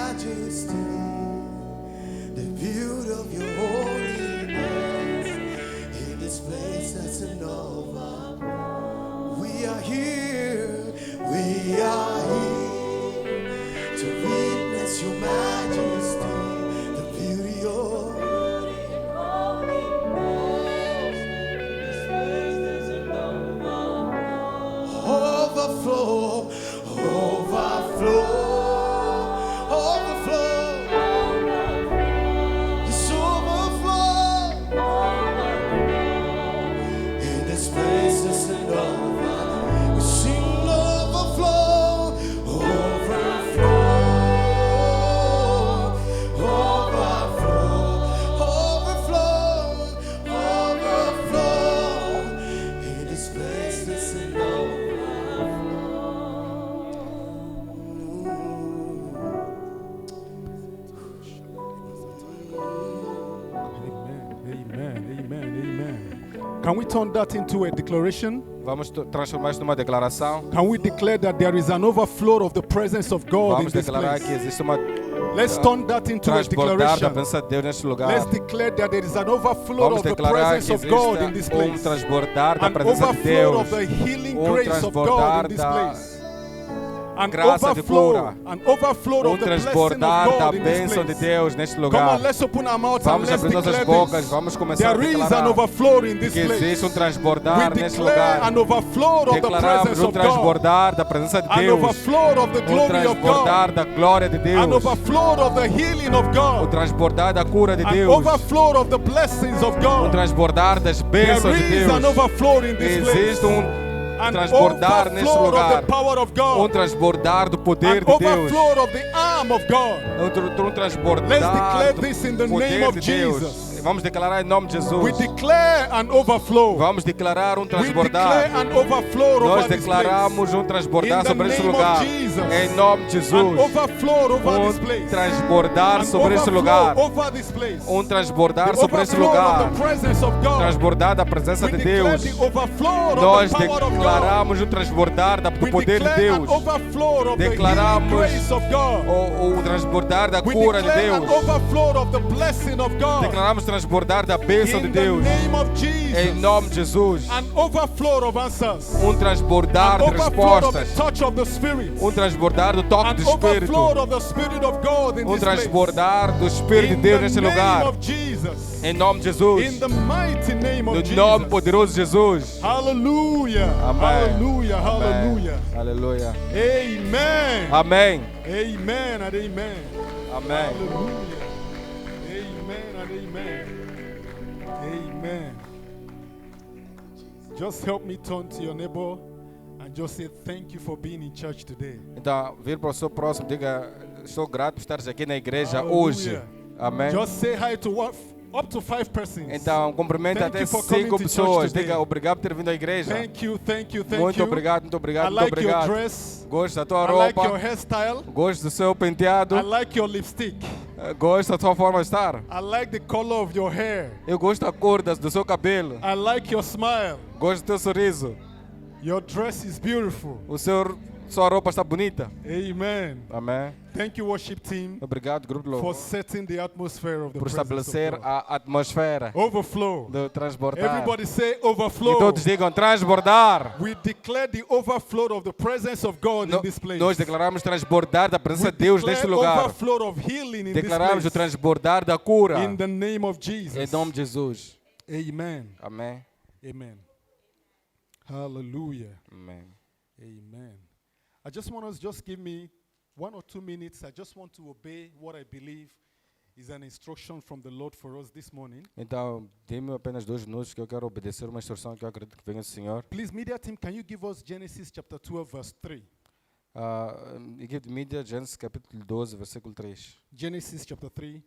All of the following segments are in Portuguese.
majesty, the beauty of your holiness. In this place that's an over. We are here to witness your majesty, the beauty of overflow, overflow, overflow, it's overflow. In this place there's an overflow. We sing overflow, overflow, overflow, overflow, overflow. In this place there's an overflow. Amen. Can we turn that into a declaration? Vamos transformar isto numa declaração. Can we declare that there is an overflow of the presence of God in Vamos this declarar place? que existe uma Let's turn that into a transbordar da declaration. presença de Deus neste lugar. Let's declare that there is an overflow Vamos of the declarar presence que of God in existe this place. transbordar da An presença de overflow Deus. of the healing grace of transbordar God in this da place. An graça de cura. overflow of the blessing of Transbordar da God in this bênção de place. Deus neste Come lugar. on, let's open our mouths and Vamos let's abrir nossas declare bocas, this. vamos começar a There is an declarar overflow in this que existe place. transbordar We neste declare lugar. an overflow of the Declaramos presence of God. transbordar da presença de An Deus. overflow of the glory of Transbordar God. da glória de An Deus. overflow of the healing of O God. transbordar da cura de An Deus. overflow of the blessings of O God. transbordar das bênçãos de There is an Deus. overflow in this place. Existe An transbordar neste overflow of lugar. the power of God. Transbordar do poder An de Deus. overflow of the arm of God. Transbordar Let's declare do this in the poder name of de Deus. Jesus. Vamos declarar em nome de Jesus. We declare an overflow. Vamos declarar We transbordar. declare an overflow Nós over this place. declaramos transbordar In the sobre este name of lugar. Jesus. Em nome de An Jesus. overflow over this place. Transbordar An sobre este overflow lugar. over this place. Transbordar The sobre este overflow lugar. of the presence of God. Transbordar da presença We de declare Deus. the overflow of Nós the power of God. declaramos transbordar do We poder de declare an Deus. overflow of the healing Declaramos grace of God. O transbordar da We cura de declare an Deus. overflow of the blessing of God. Declaramos transbordar da bênção de In the Deus. name of Jesus. Em nome de Jesus. An overflow of answers. Transbordar An de overflow of the respostas. touch of the Spirit. Transbordar do toque An do Espírito. overflow of the Spirit of God in this place. Transbordar do Espírito de In Deus the neste name lugar. of Jesus. Em nome de Jesus. In the mighty name of No Jesus. nome poderoso de Jesus. Hallelujah. Amém. Hallelujah. Amém. Hallelujah. Aleluia. Amen. Amém. Amen and amen. Amém. Hallelujah. Amen and amen. Amen. Just help me turn to your neighbor and just say thank you for being in church today. Então, vir para o seu próximo, diga, estou grato por estares aqui na igreja Hallelujah. hoje. Amém. Just say hi to up to 5 persons. Então, cumprimenta Thank até you for coming 5 to pessoas. church today. Diga obrigado por ter vindo à igreja. Thank you, thank you, thank Muito you. obrigado, muito obrigado, I muito like your obrigado. dress. Gosto da tua I like your roupa. hairstyle. Gosto do seu penteado. I like your lipstick. Gosto da tua forma de estar. I like the color of your hair. Eu gosto da cor do seu cabelo. I like your smile. Gosto do teu sorriso. Your dress is beautiful. Sua roupa está bonita. Amen. Amém. Thank you, worship team, Obrigado, grupo de for louvor, setting the atmosphere of the por presence estabelecer of God. a atmosfera Overflow. do transbordar. Everybody say E overflow. todos digam transbordar. We declare the overflow of the presence of God in this place. Nós declaramos transbordar da presença We de Deus declare neste lugar. overflow of healing in Declaramos this o place. transbordar da cura. In the name of Jesus. Em nome de Jesus. Amen. Amém. Amen. Hallelujah. Amém. Amen. I just want us just give me 1 or 2 minutes. I just want to obey what I believe is an instruction from the Lord for us this morning. Então, dê-me apenas 2 minutos que eu quero obedecer uma instrução que eu acredito que venha do Senhor. Please, media team, can you give us Genesis chapter 12, verse 3? E give media Gênesis capítulo 12, versículo 3. Genesis chapter 12,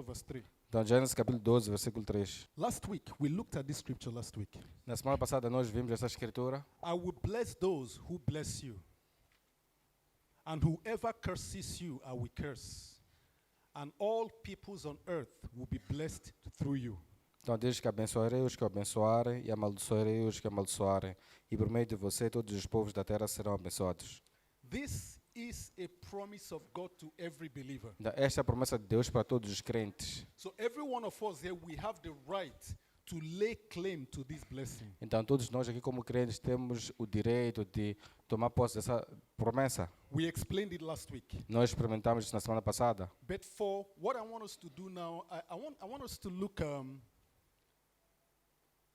verse 3. Então, Gênesis capítulo 12, versículo 3. Last week, we looked at this scripture last week. Na semana passada nós vimos essa escritura. I will bless those who bless you. And whoever curses you, I will curse. And all peoples on earth will be blessed through you. Então diz que abençoarei os que o abençoarem e amaldiçoarei os que amaldiçoarem. E por meio de você todos os povos da terra serão abençoados. This is a promise of God to every believer. Então, esta é a promessa de Deus para todos os crentes. So every one of us here, we have the right to lay claim to this blessing. Então, todos nós aqui como crentes temos o direito de tomar posse dessa promessa. We explained it last week. Nós experimentamos isso na semana passada. But for what I want us to do now, I want us to look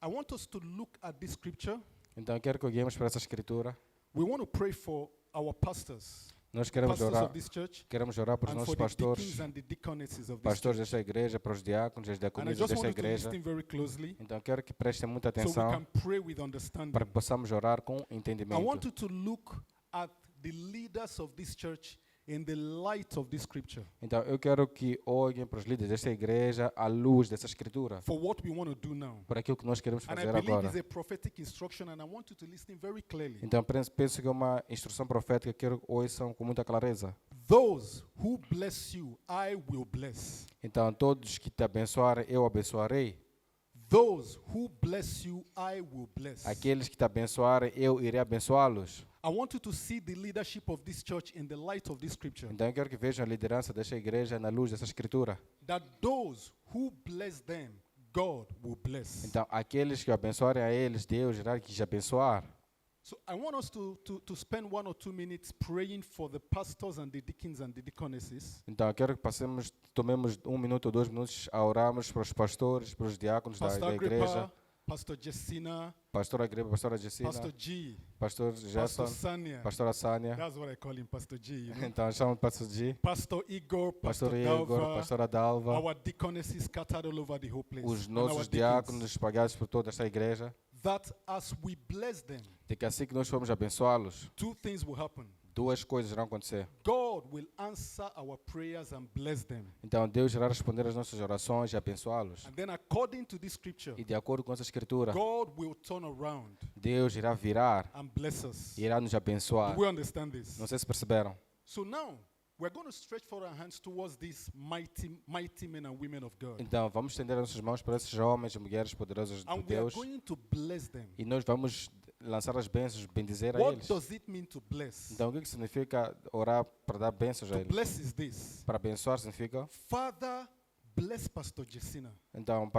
I want us to look at this scripture. Então, eu quero que olhemos para essa escritura. We want to pray for our pastors, Nós queremos pastors orar, of this church, queremos orar para os and nossos for the pastores, deacons and the deaconesses of this pastores church. desta igreja, para os diáconos e as And I diaconisas just desta want you to igreja. listen very closely Então, eu quero que prestem muita so we atenção can pray with understanding. para que possamos orar com I want entendimento. you to look at the leaders of this church in the light of this scripture Então, eu quero que olhem para os líderes desta igreja à luz dessa escritura, for what we want to do now. para aquilo que nós queremos And I fazer believe agora. it's a prophetic instruction, and I want you to listen very clearly. Então, penso que é uma instrução profética, quero que ouçam com muita clareza. Those who bless you, I will bless. Então, todos que te abençoarem, eu abençoarei. Those who bless you, I will bless. Aqueles que te abençoarem, eu irei abençoá-los. I want you to see the leadership of this church in the light of this scripture. Então, eu quero que vejam a liderança desta igreja na luz dessa escritura. That those who bless them, God will bless. Então, aqueles que abençoarem a eles, Deus irá lhes abençoar. So I want us to spend 1 or 2 minutes praying for the pastors and the deacons and the deaconesses. Então, eu quero que tomemos 1 minuto ou 2 minutos a orarmos para os pastores, para os diáconos da Pastor igreja. Agrippa, Pastor Jessina, Pastora Agripa, pastora Jessina, Pastor G, pastor Pastor Gerson, Sanya. pastora Sânia. That's what I call him, Pastor G. You know? Então, chamo pastor G, Pastor Igor, Pastor pastor Igor, Dalva, pastora Dalva, our deaconesses scattered all over the whole place. os and our nossos deacons. diáconos espalhados por toda esta igreja, That as we bless them, de que assim que nós formos abençoá-los, 2 things will happen. 2 coisas irão acontecer. God will answer our prayers and bless them. Então, Deus irá responder às nossas orações e abençoá-los. And then according to this scripture, E de acordo com essa escritura, God will turn around Deus irá virar and bless us. e irá nos abençoar. Do we understand this? Não sei se perceberam. So now, we're going to stretch forth our hands towards these mighty men and women of God. Então, vamos estender as nossas mãos para esses homens e mulheres poderosos de And we are Deus going to bless them. e nós vamos lançar as bênçãos, bendizer a What eles. does it mean to bless? Então, o que significa orar para dar bênçãos a To eles? bless is this. Para abençoar significa, Father, bless Pastor Jessina. então,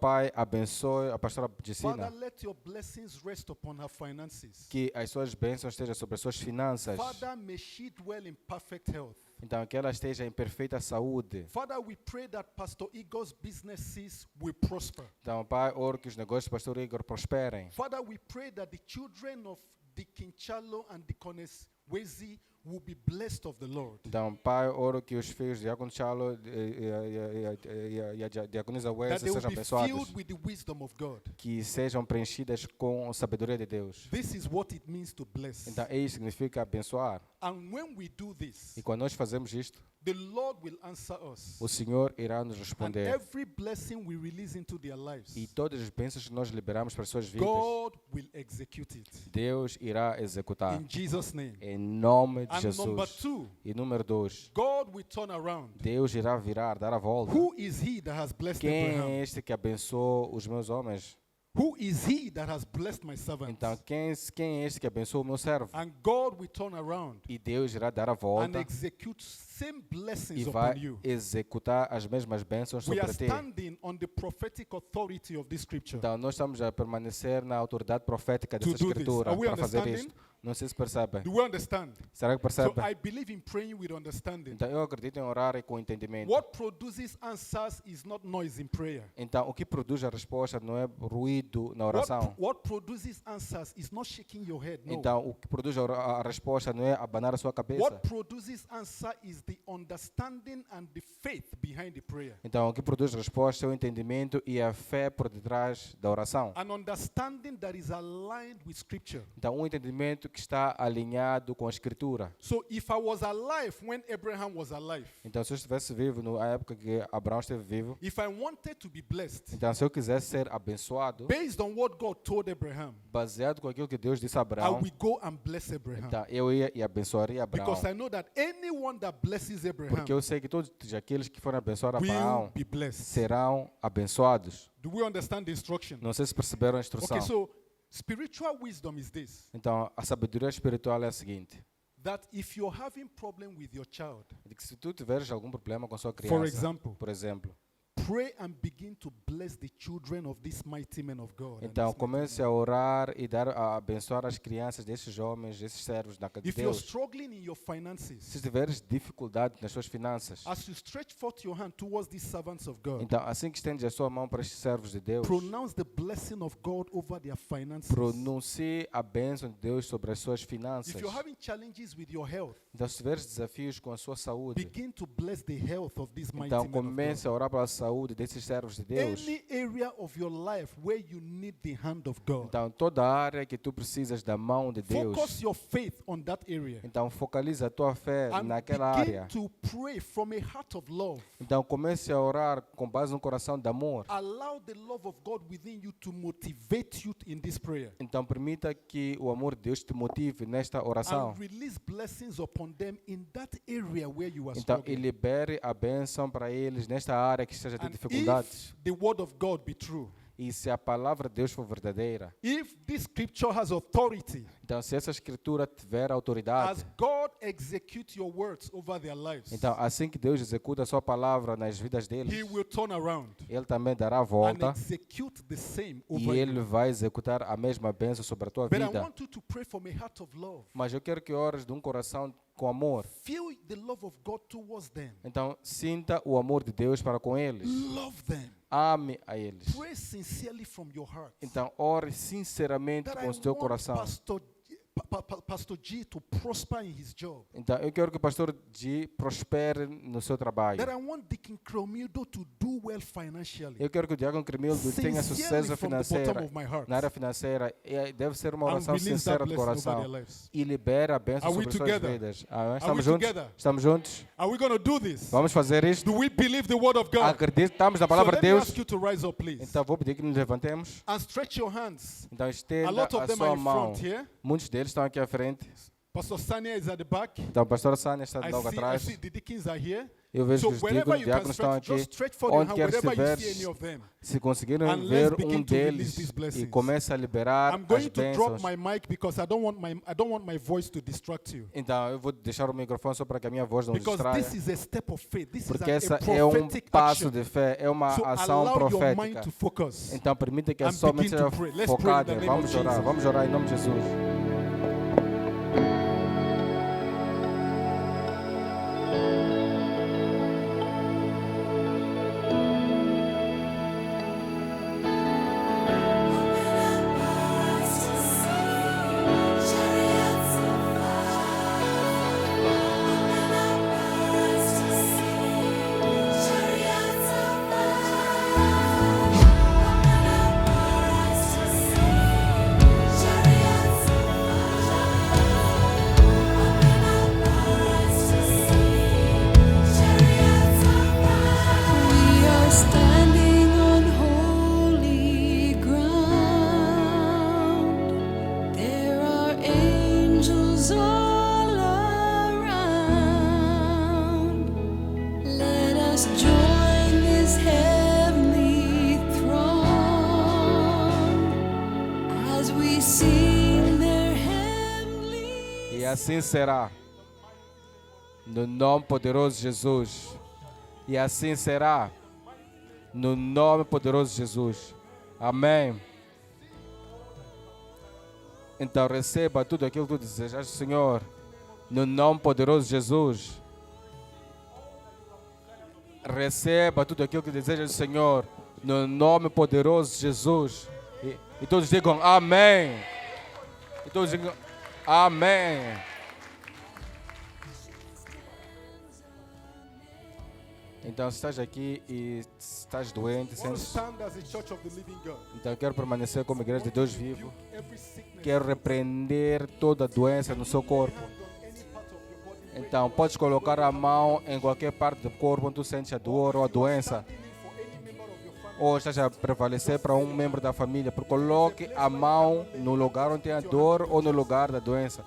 Pai, abençoe a pastora Father, Jessina, let your blessings rest upon her finances. que as suas bênçãos estejam sobre as suas finanças. Father, may she dwell in perfect health. Então, que ela esteja em perfeita saúde. Father, we pray that Pastor Igor's businesses will prosper. Então, Pai, oro que os negócios do pastor Igor prosperem. Father, we pray that the children of Deacon Chalo and Deaconess Wezi will be blessed of the Lord. Então, Pai, oro que os filhos de Diácono Chalo e a diaconisa That Wesley they will sejam be abençoados. filled with the wisdom of God. Que sejam preenchidas com a sabedoria de Deus. This is what it means to bless. Então, isso significa abençoar. And when we do this, E quando nós fazemos isto, the Lord will answer us. o Senhor irá nos And responder. every blessing we release into their lives, E todas as bênçãos que nós liberamos para as suas vidas, God will execute it. Deus irá executar. In Jesus' name. Em nome de And number Jesus. 2, E número 2, God will turn around. Deus irá virar, dar a volta. Who is he that has blessed Quem Abraham? é este que abençoou os meus homens? Who is he that has blessed my servant? Então, quem é este que abençoou o meu servo? And God will turn around E Deus irá dar a and volta execute same e blessings vai upon you. executar as mesmas bênçãos We sobre are ti. standing on the prophetic authority of this scripture. Então, nós estamos a permanecer na autoridade profética To dessa do this. escritura Are we para fazer understanding? isto. Não sei se percebem. Do we understand? Será que So percebem? I believe in praying with understanding. Então, eu acredito em orar e com entendimento. What produces answers is not noise in prayer. Então, o que produz a resposta não é ruído na oração. What produces answers is not shaking your head. No. Então, o que produz a resposta não é abanar a sua cabeça. What produces answer is the understanding and the faith behind the prayer. Então, o que produz resposta é o entendimento e a fé por detrás da oração. An understanding that is aligned with scripture. Então, um entendimento que está alinhado com a Escritura. So if I was alive when Abraham was alive, Então, se eu estivesse vivo na época que Abraão esteve vivo, if I wanted to be blessed, então, se eu quisesse ser abençoado, based on what God told Abraham, baseado com aquilo que Deus disse a I Abraão, will go and bless Abraham. então eu ia e abençoaria Abraão. Because I know that anyone that blesses Abraham Porque eu sei que todos aqueles que forem abençoar will Abraão be blessed. serão abençoados. Do we understand the instruction? Não sei se perceberam a instrução. Okay, so spiritual wisdom is this, Então, a sabedoria espiritual é a seguinte. that if you're having problem with your child, de que se tu tiveres algum problema com a sua for criança, example, por exemplo, pray and begin to bless the children of this mighty man of God. and então this mighty comece man a of orar e a abençoar as crianças desses homens, desses servos da God. de If you're Deus. struggling in your Se finances, tiveres dificuldade nas suas finanças, as you stretch forth your hand towards these servants of God, então assim que estendes a sua mão para estes servos de Deus, pronounce the blessing of God over their finances. pronuncie a bênção de Deus sobre as suas finanças. If you're having challenges with your health, Então se tiveres desafios com a sua saúde, begin to bless the health of this mighty então man of God. comece a orar pela saúde desses servos de Deus. Any area of your life where you need the hand of God, Então toda a área que tu precisas da mão de Deus, focus your faith on that area então focaliza a tua fé and naquela begin área. to pray from a heart of love. Então comece a orar com base no coração de amor. Allow the love of God within you to motivate you in this prayer Então permita que o amor de Deus te motive nesta oração. and release blessings upon them in that area where you are Então, e struggling. libere a bênção para eles nesta área que esteja a ter And dificuldades. if the word of God be true, E se a palavra de Deus for verdadeira, if this scripture has authority, então se essa escritura tiver as autoridade, God execute your words over their lives, então assim que Deus executa a sua palavra nas vidas He deles, will turn around Ele também dará a and volta execute the same e over Ele you. vai executar a mesma bênção sobre a tua But I vida. want you to pray from a heart of love. Mas eu quero que ores de um coração com amor. Feel the love of God towards them. Então sinta o amor de Deus para com eles. Love them. Ame a eles. Pray sincerely from your heart. Então ore sinceramente That com I o teu want coração. Pastor G to prosper in his job. Então eu quero que o pastor G prospere no seu trabalho. That I want Deacon Cromildo to do well financially. Eu quero que o diácono Cremildo tenha Sincerely sucesso from the bottom financeiro of my heart. na área financeira. E deve ser uma And oração release that sincera do blessing over their coração. lives. E libera a bênção Are we sobre suas together? vidas. Amém? we Estamos juntos? together? Estamos juntos? Are we going to do this? Vamos fazer isto? Do we believe the word of God? Acreditamos na So palavra let de me Deus? ask you to rise up, please. Então vou pedir que nos levantemos. And stretch your hands. Então A estenda lot of a them are sua in mão. front here. Muitos deles estão aqui à frente. Pastor Sania is at the back. Então a pastora Sânia está I logo see atrás. the deacons are here. Eu vejo So que os wherever you can diáconos estão stretch, aqui. just stretch for your Onde hand, quer que wherever you see estiveres, any of them. se conseguirem And let's ver begin um to release deles these blessings. e comece a liberar I'm going as to drop bênçãos. my mic because I don't want my voice to distract you. Então eu vou deixar o microfone só para que a minha voz não Because distraia. this is a step of faith. This Porque is essa a é um prophetic passo action. de fé, é uma So ação allow your mind profética. to focus. Então permita que a And sua mente begin seja to pray. Let's pray in focada. the name Vamos of orar, Jesus. vamos orar em nome de Jesus. We are standing on holy ground. There are angels all around. Let us join this heavenly throng as we sing their heavenly. E assim será. No nome poderoso de Jesus. E assim será. No nome poderoso de Jesus. Amém. Então receba tudo aquilo que tu desejas, Senhor. No nome poderoso de Jesus. Receba tudo aquilo que desejas, Senhor. No nome poderoso de Jesus. E todos digam amém. E todos digam amém. Então, se estás aqui e estás doente, I want to sentes, stand as a church of the living God. então quero permanecer como igreja de Deus vivo. Every sickness Quero repreender toda doença no seu corpo. on any part of your body. Então, podes colocar a mão em qualquer parte do corpo onde tu sentes a dor ou a doença. Healing for any member of your family. Ou estás a prevalecer para um membro da família. Coloque a mão no lugar onde tem a dor ou no lugar da doença.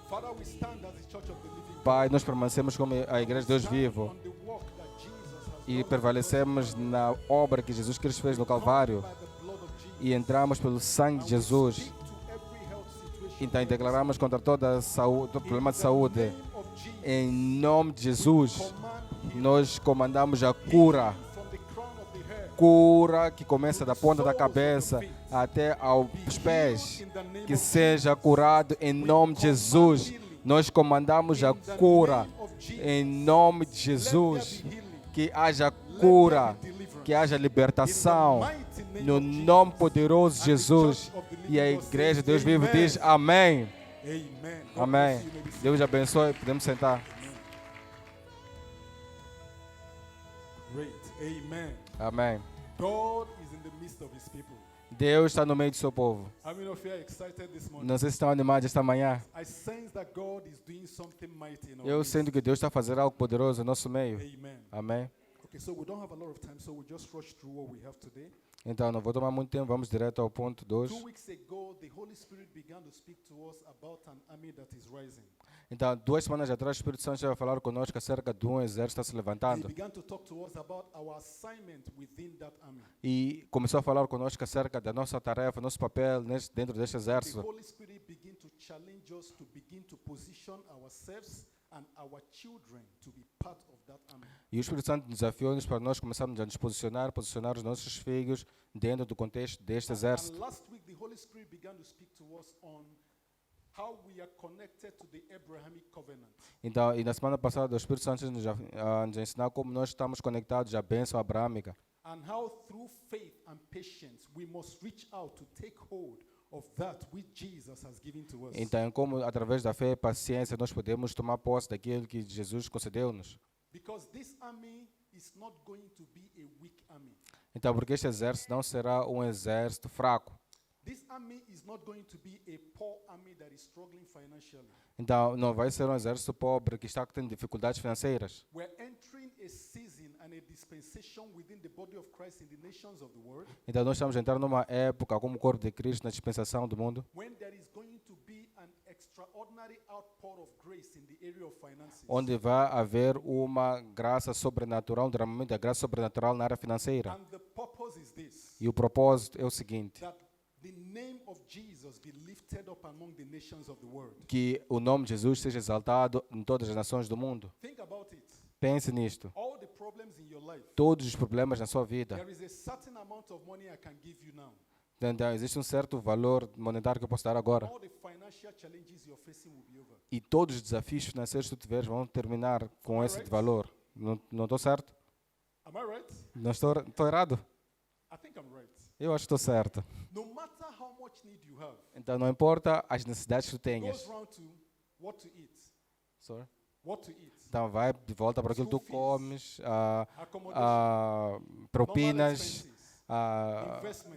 Father, we stand as a church of the living God. Pai, nós permanecemos como a igreja de Deus vivo. On the work that Jesus has E prevalecemos na obra que Jesus Cristo fez no Calvário. by the blood of Jesus. E entramos pelo sangue de Jesus. Speak to every health situation Então declaramos contra toda saúde, todo problema de saúde. In the name of Jesus, Em nome de Jesus, command healing nós comandamos a cura. from the crown of the head Cura que começa da ponta da cabeça até aos pés. in the name Que of seja curado em nome de Jesus. Nós comandamos a cura em nome de Jesus. Que haja cura, que haja libertação no nome poderoso de Jesus. E a igreja de Deus vivo diz amém. Amen. God Amém. bless you. May be seated. Deus abençoe. Podemos sentar. Great. Amen. Amém. God is in the midst of his people. Deus está no meio do seu povo. How many of you are excited this morning? Não sei se estão animados esta manhã. I sense that God is doing something mighty in our Eu midst. sinto que Deus está a fazer algo poderoso no nosso meio. Amen. Amém. Okay, so we don't have a lot of time, so we'll just rush through what we have today. Então, não vou tomar muito tempo. Vamos direto ao ponto 2. 2 weeks ago, the Holy Spirit began to speak to us about an army that is rising. Então, 2 semanas atrás, o Espírito Santo já vai falar conosco acerca de um exército que está se And he levantando. began to talk to us about our assignment within that army. E começou a falar conosco acerca da nossa tarefa, nosso papel dentro deste The exército. Holy Spirit began to challenge us to begin to position ourselves and our children to be part of that army. E o Espírito Santo desafiou-nos para nós começarmos a nos posicionar os nossos filhos dentro do contexto deste And exército. last week, the Holy Spirit began to speak to us on how we are connected to the Abrahamic covenant. Então, e na semana passada, o Espírito Santo nos ensinou como nós estamos conectados à bênção abrâmica. And how through faith and patience we must reach out to take hold of that which Jesus has given to us. Então, como através da fé e paciência nós podemos tomar posse daquilo que Jesus concedeu-nos. Because this army is not going to be a weak army. Então, porque este exército não será um exército fraco. This army is not going to be a poor army that is struggling financially. Então, não vai ser um exército pobre que está tendo dificuldades financeiras. We're entering a season and a dispensation within the body of Christ in the nations of the world Então, nós estamos entrando numa época como corpo de Cristo na dispensação do mundo, when there is going to be an extraordinary outpour of grace in the area of finances. onde vai haver uma graça sobrenatural, um derramamento da graça sobrenatural na área financeira. And the purpose is this, E o propósito é o seguinte, that the name of Jesus be lifted up among the nations of the world. que o nome de Jesus seja exaltado em todas as nações do mundo. Think about it. Pense nisto. All the problems in your life, Todos os problemas na sua vida. there is a certain amount of money I can give you now. Então, existe um certo valor monetário que eu posso dar agora. All the financial challenges you're facing will be over. E todos os desafios financeiros que tu tiveres vão terminar com esse valor. Não estou certo? Am I right? Não estou errado? I think I'm right. Eu acho que estou certo. No matter how much need you have, Então, não importa as necessidades que tu it goes tenhas. round to what to eat. Sorry? What to eat. Então, vai de volta para aquilo que tu School comes, fees, accommodation, propinas,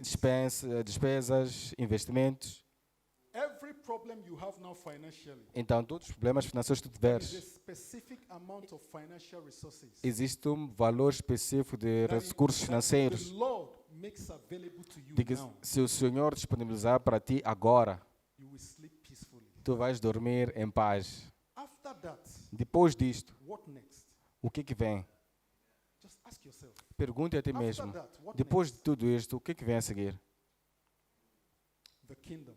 expenses, despesas, investimentos. every problem you have now financially, Então, todos os problemas financeiros que tu there is a tiveres, specific amount of financial resources existe um valor específico de that recursos the financeiros Lord makes available to you de que now. se o Senhor disponibilizar para ti agora, You will sleep peacefully. tu vais dormir em paz. After that, Depois disto, what next? o que vem? Just ask yourself. Pergunte a ti After mesmo. that, what Depois de next? tudo isto, o que vem a seguir? The kingdom,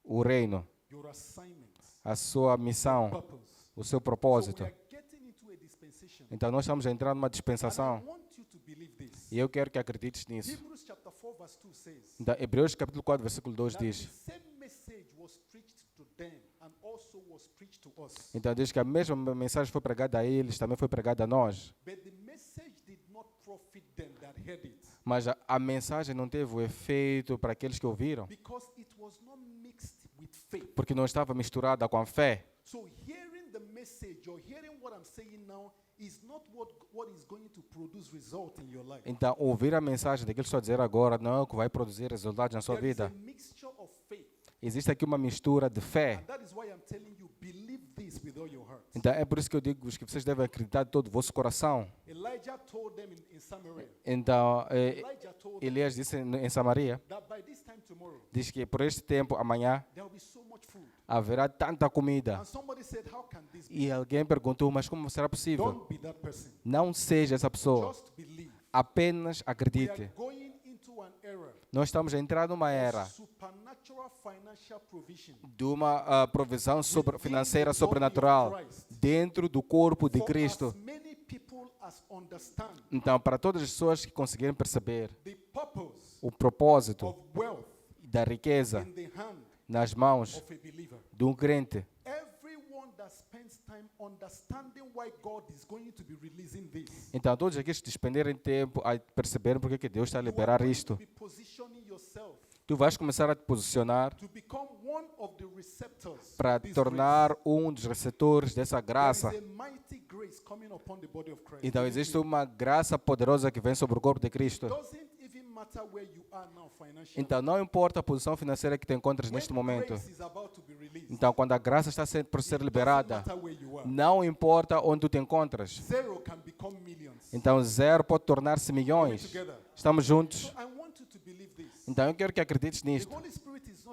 O reino, your assignment, a sua missão, purpose. o seu So propósito. we are getting into a dispensation. Então nós estamos entrando numa And I dispensação want you to believe this. e eu quero que acredites nisso. Hebrews chapter 4 verse 2 says Então, Hebreus capítulo 4, versículo 2 that the diz. same message was preached to them and also was preached to us. Então diz que a mesma mensagem foi pregada a eles, também foi pregada a nós. But the message did not profit them that heard it Mas a mensagem não teve o efeito para aqueles que ouviram, because it was not mixed with faith. porque não estava misturada com a fé. So hearing the message or hearing what I'm saying now is not what is going to produce result in your life. Então, ouvir a mensagem daquilo que estou a dizer agora não é o que vai produzir resultados na sua There is a vida. mixture of faith. Existe aqui uma mistura de fé. And that is why I'm telling you, believe this with all your heart. Então, é por isso que eu digo que vocês devem acreditar de todo o vosso coração. Elijah told them in Samaria, Então, Elijah told them Elias disse em Samaria, that by this time tomorrow, diz que por este tempo, amanhã, there will be so much food. haverá tanta comida. And somebody said, how can this be? E alguém perguntou, mas como será possível? Don't be that person. Não seja essa pessoa. Just believe. Apenas We are acredite. going into an era Nós estamos a entrar numa era of supernatural supernatural financial provision de uma provisão financeira within the body of sobrenatural Christ dentro do corpo de for Cristo. as many people as understand Então, para todas as pessoas que conseguirem perceber the purpose o propósito of wealth da riqueza in the hand nas mãos of a believer. de um crente. Everyone that spends time understanding why God is going to be releasing this, Então, todos aqueles que despenderem tempo a perceber porque que Deus está a you are liberar going to isto, be positioning yourself tu vais começar a te posicionar to become one of the receptors para of this tornar grace. um dos receptores dessa graça. There is a mighty grace coming upon the body of Christ. Então, Believe existe me. uma graça poderosa que vem sobre o corpo de Cristo. Doesn't even matter where you are now financially. Então, não importa a posição financeira que te encontras When neste momento. grace is about to be released, Então, quando a graça está por ser it liberada, doesn't matter where you are. não importa onde tu te encontras. Zero can become millions. Então, zero pode tornar-se milhões. Together. Estamos juntos. So I want you to believe this. Então, eu quero que acredites The nisto. Holy Spirit is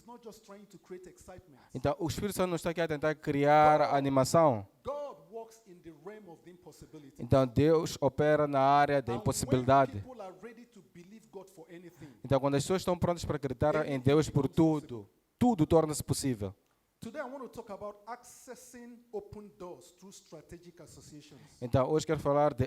not just trying to create excitement. Então, o Espírito Santo não está aqui a tentar criar animação. God walks in the realm of the impossibility. Então, Deus opera na área da And when impossibilidade. people are ready to believe God for anything, Então, quando as pessoas estão prontas para acreditar em Deus por tudo, tudo torna-se possível. today I want to talk about accessing open doors through strategic associations. Então, hoje quero falar de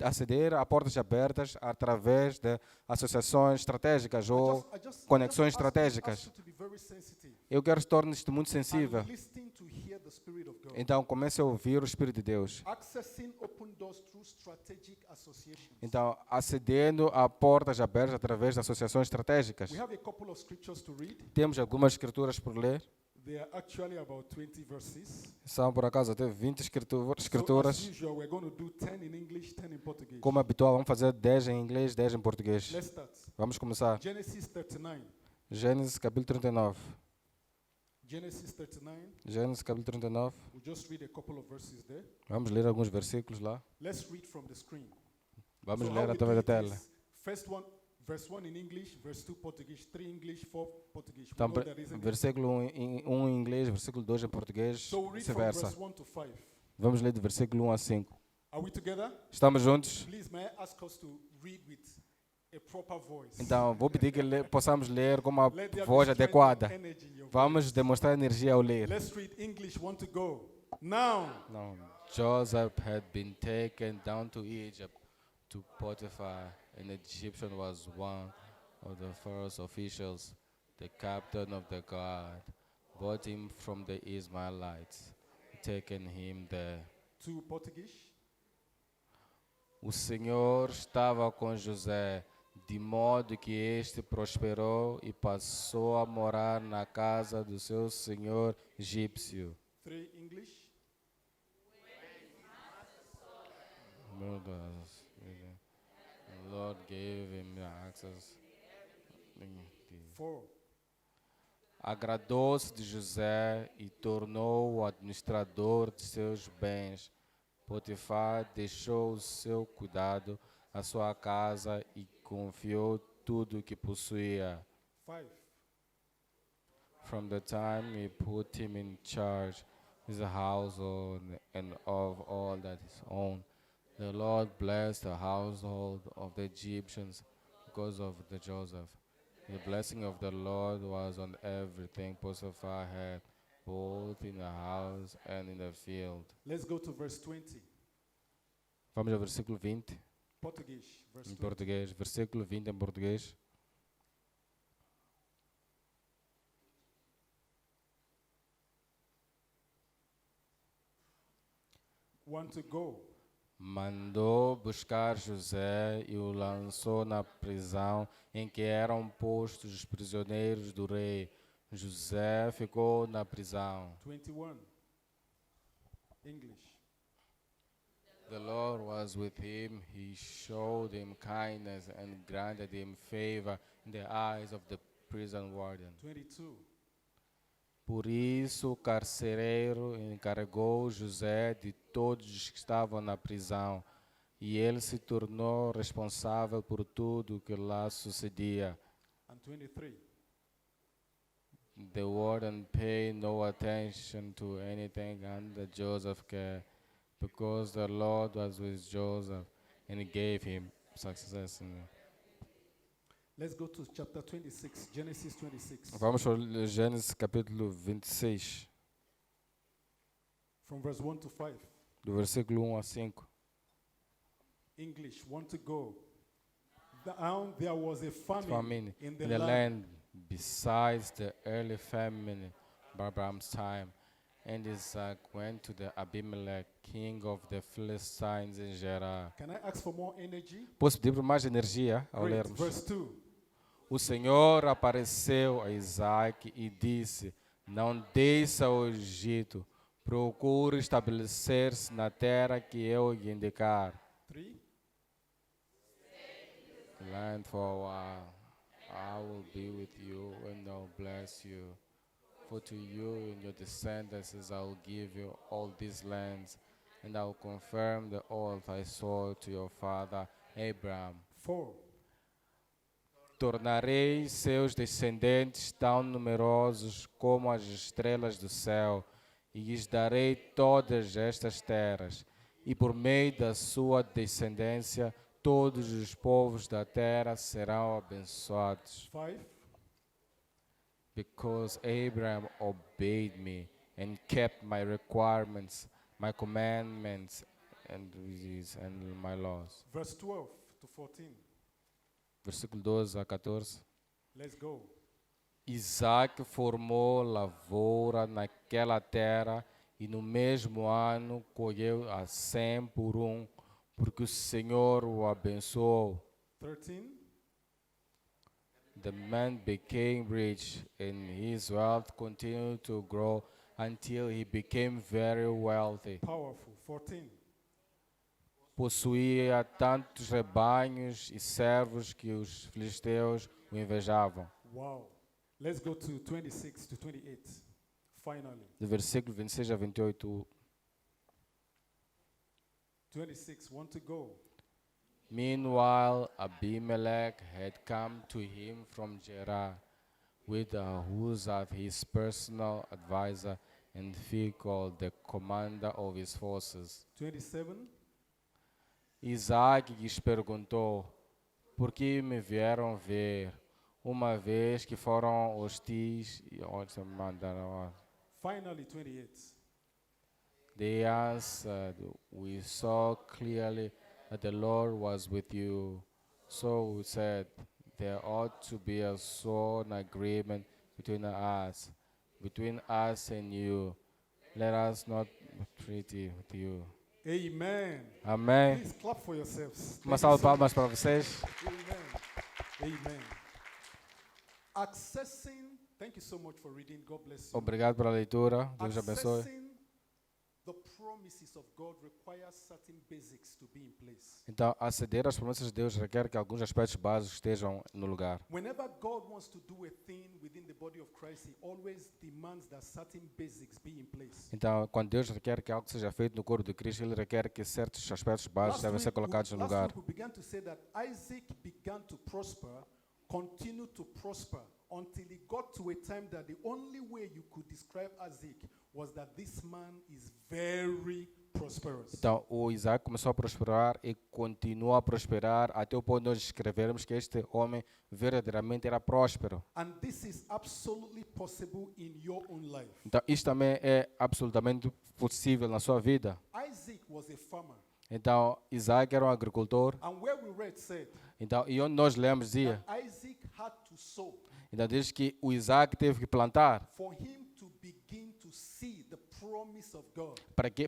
aceder a portas abertas através de associações estratégicas ou conexões estratégicas. Ask you to be very sensitive Eu quero que torne-te muito sensível. and listen to hear the Spirit of God. Então, comece a ouvir o Espírito de Deus. Accessing open doors through strategic associations. Então, acedendo a portas abertas através de associações estratégicas. We have a couple of scriptures to read. Temos algumas escrituras por ler. They are actually about 20 verses. São, por acaso, até 20 So escrituras. as usual, we're going to do 10 in English, 10 in Portuguese. Como habitual, vamos fazer 10 em inglês, 10 em português. Let's start. Vamos começar. Genesis 39. Gênesis capítulo 39. Genesis 39. Gênesis capítulo 39. We'll just read a couple of verses there. Vamos ler alguns versículos lá. Let's read from the screen. Vamos So how ler we através do da it tela. is First one, verse 1 in English, verse 2 Portuguese, 3 English, 4 Portuguese. We Então, know that, isn't it? versículo 1 em inglês, versículo 2 em português, So we'll read from vice-versa. verse 1 to 5. Vamos ler do versículo 1 a 5. Are we together? Estamos juntos? Please, may I ask us to read with a proper voice? Então, vou pedir que possamos ler com uma Let there be voz strength and adequada. energy in your Vamos voice. demonstrar energia ao ler. Let's read English 1 to go. Now, Não. Joseph had been taken down to Egypt to Potiphar, an Egyptian was one of the Pharaoh's officials. The captain of the guard bought him from the Ismaelites, taken him there. to Portuguese. O Senhor estava com José, de modo que este prosperou e passou a morar na casa do seu senhor egípcio. 3 English. The Lord gave him access. 4. Agradou-se de José e tornou-o administrador de seus bens. Potifar deixou o seu cuidado, a sua casa e confiou tudo o que possuía. 5. From the time he put him in charge of his household and of all that is owned, the Lord blessed the household of the Egyptians because of the Joseph. The blessing of the Lord was on everything Potiphar had, both in the house and in the field. Let's go to verse 20. Vamos ao versículo 20, Portuguese. Verse em 20. português. Versículo 20 em português. Want to go. Mandou buscar José e o lançou na prisão em que eram postos os prisioneiros do rei. José ficou na prisão. 21. English. The Lord was with him. He showed him kindness and granted him favor in the eyes of the prison warden. 22. Por isso o carcereiro encarregou José de todos os que estavam na prisão, e ele se tornou responsável por tudo o que lá sucedia. And 23. The warden paid no attention to anything under Joseph's care, because the Lord was with Joseph and gave him success. Let's go to chapter 26, Genesis 26, Vamos para Gênesis capítulo 26, from verse 1 to 5. do versículo 1 a 5. English, want to go. Down there was a famine Famine in in the the land. land besides the early famine in Abraham's time. And Isaac went to the Abimelech, king of the Philistines in Gerar. Can I ask for more energy? Posso pedir por mais energia ao Great. lermos? Verse 2. O Senhor apareceu a Isaac e disse: Não desça ao Egito, procure estabelecer-se na terra que eu lhe indicar. 3. Land for a while. I will be with you and I'll bless you. For to you and your descendants I will give you all these lands, and I will confirm the oath I swore to your father Abraham. 4. Tornarei seus descendentes tão numerosos como as estrelas do céu, e lhes darei todas estas terras, e por meio da sua descendência todos os povos da terra serão abençoados. 5. Because Abraham obeyed me and kept my requirements, my commandments, and my laws. Verse 12 to 14. Versículo 12 a 14. Let's go. Isaac formou lavoura naquela terra e no mesmo ano colheu a 100 por um, porque o Senhor o abençoou. 13. The man became rich and his wealth continued to grow until he became very wealthy. Powerful. 14. Possuía tantos rebanhos e servos que os filisteus o invejavam. Wow. Let's go to 26 to 28. Finally. Do versículo 26 a 28. 26. Want to go. Meanwhile, Abimelech had come to him from Gerar with Ahuzzath, his personal advisor, and Phicol, the commander of his forces. 27. Isaac lhes perguntou: Por que me vieram ver, uma vez que foram hostis e onde mandaram? Finally, 28. They answered, We saw clearly that the Lord was with you. So we said, There ought to be a sworn agreement between us and you. Let us not treaty with you. Amen. Amém. Please clap for yourselves. Uma Thank salva you de so palmas para vocês. Amen. Amen. Accessing, thank you so much for reading. God bless you. Obrigado pela leitura. Deus abençoe. Accessing the promises of God requires certain basics to be in place. Então, aceder às promessas de Deus requer que alguns aspectos básicos estejam no lugar. Whenever God wants to do a thing within the body of Christ, He always demands that certain basics be in place. Então, quando Deus requer que algo seja feito no corpo de Cristo, Ele requer que certos aspectos básicos devem ser colocados no lugar. Last week we began to say that Isaac began to prosper, continued to prosper, until he got to a time that the only way you could describe Isaac was that this man is very prosperous. Então, o Isaac começou a prosperar e continuou a prosperar até o ponto de nós escrevermos que este homem verdadeiramente era próspero. And this is absolutely possible in your own life. Então, isto também é absolutamente possível na sua vida. Isaac was a farmer. Então, Isaac era um agricultor. And where we read said Então, e onde nós lemos dizia, that Isaac had to sow então diz que o Isaac teve que plantar for him to begin to see the promise of God.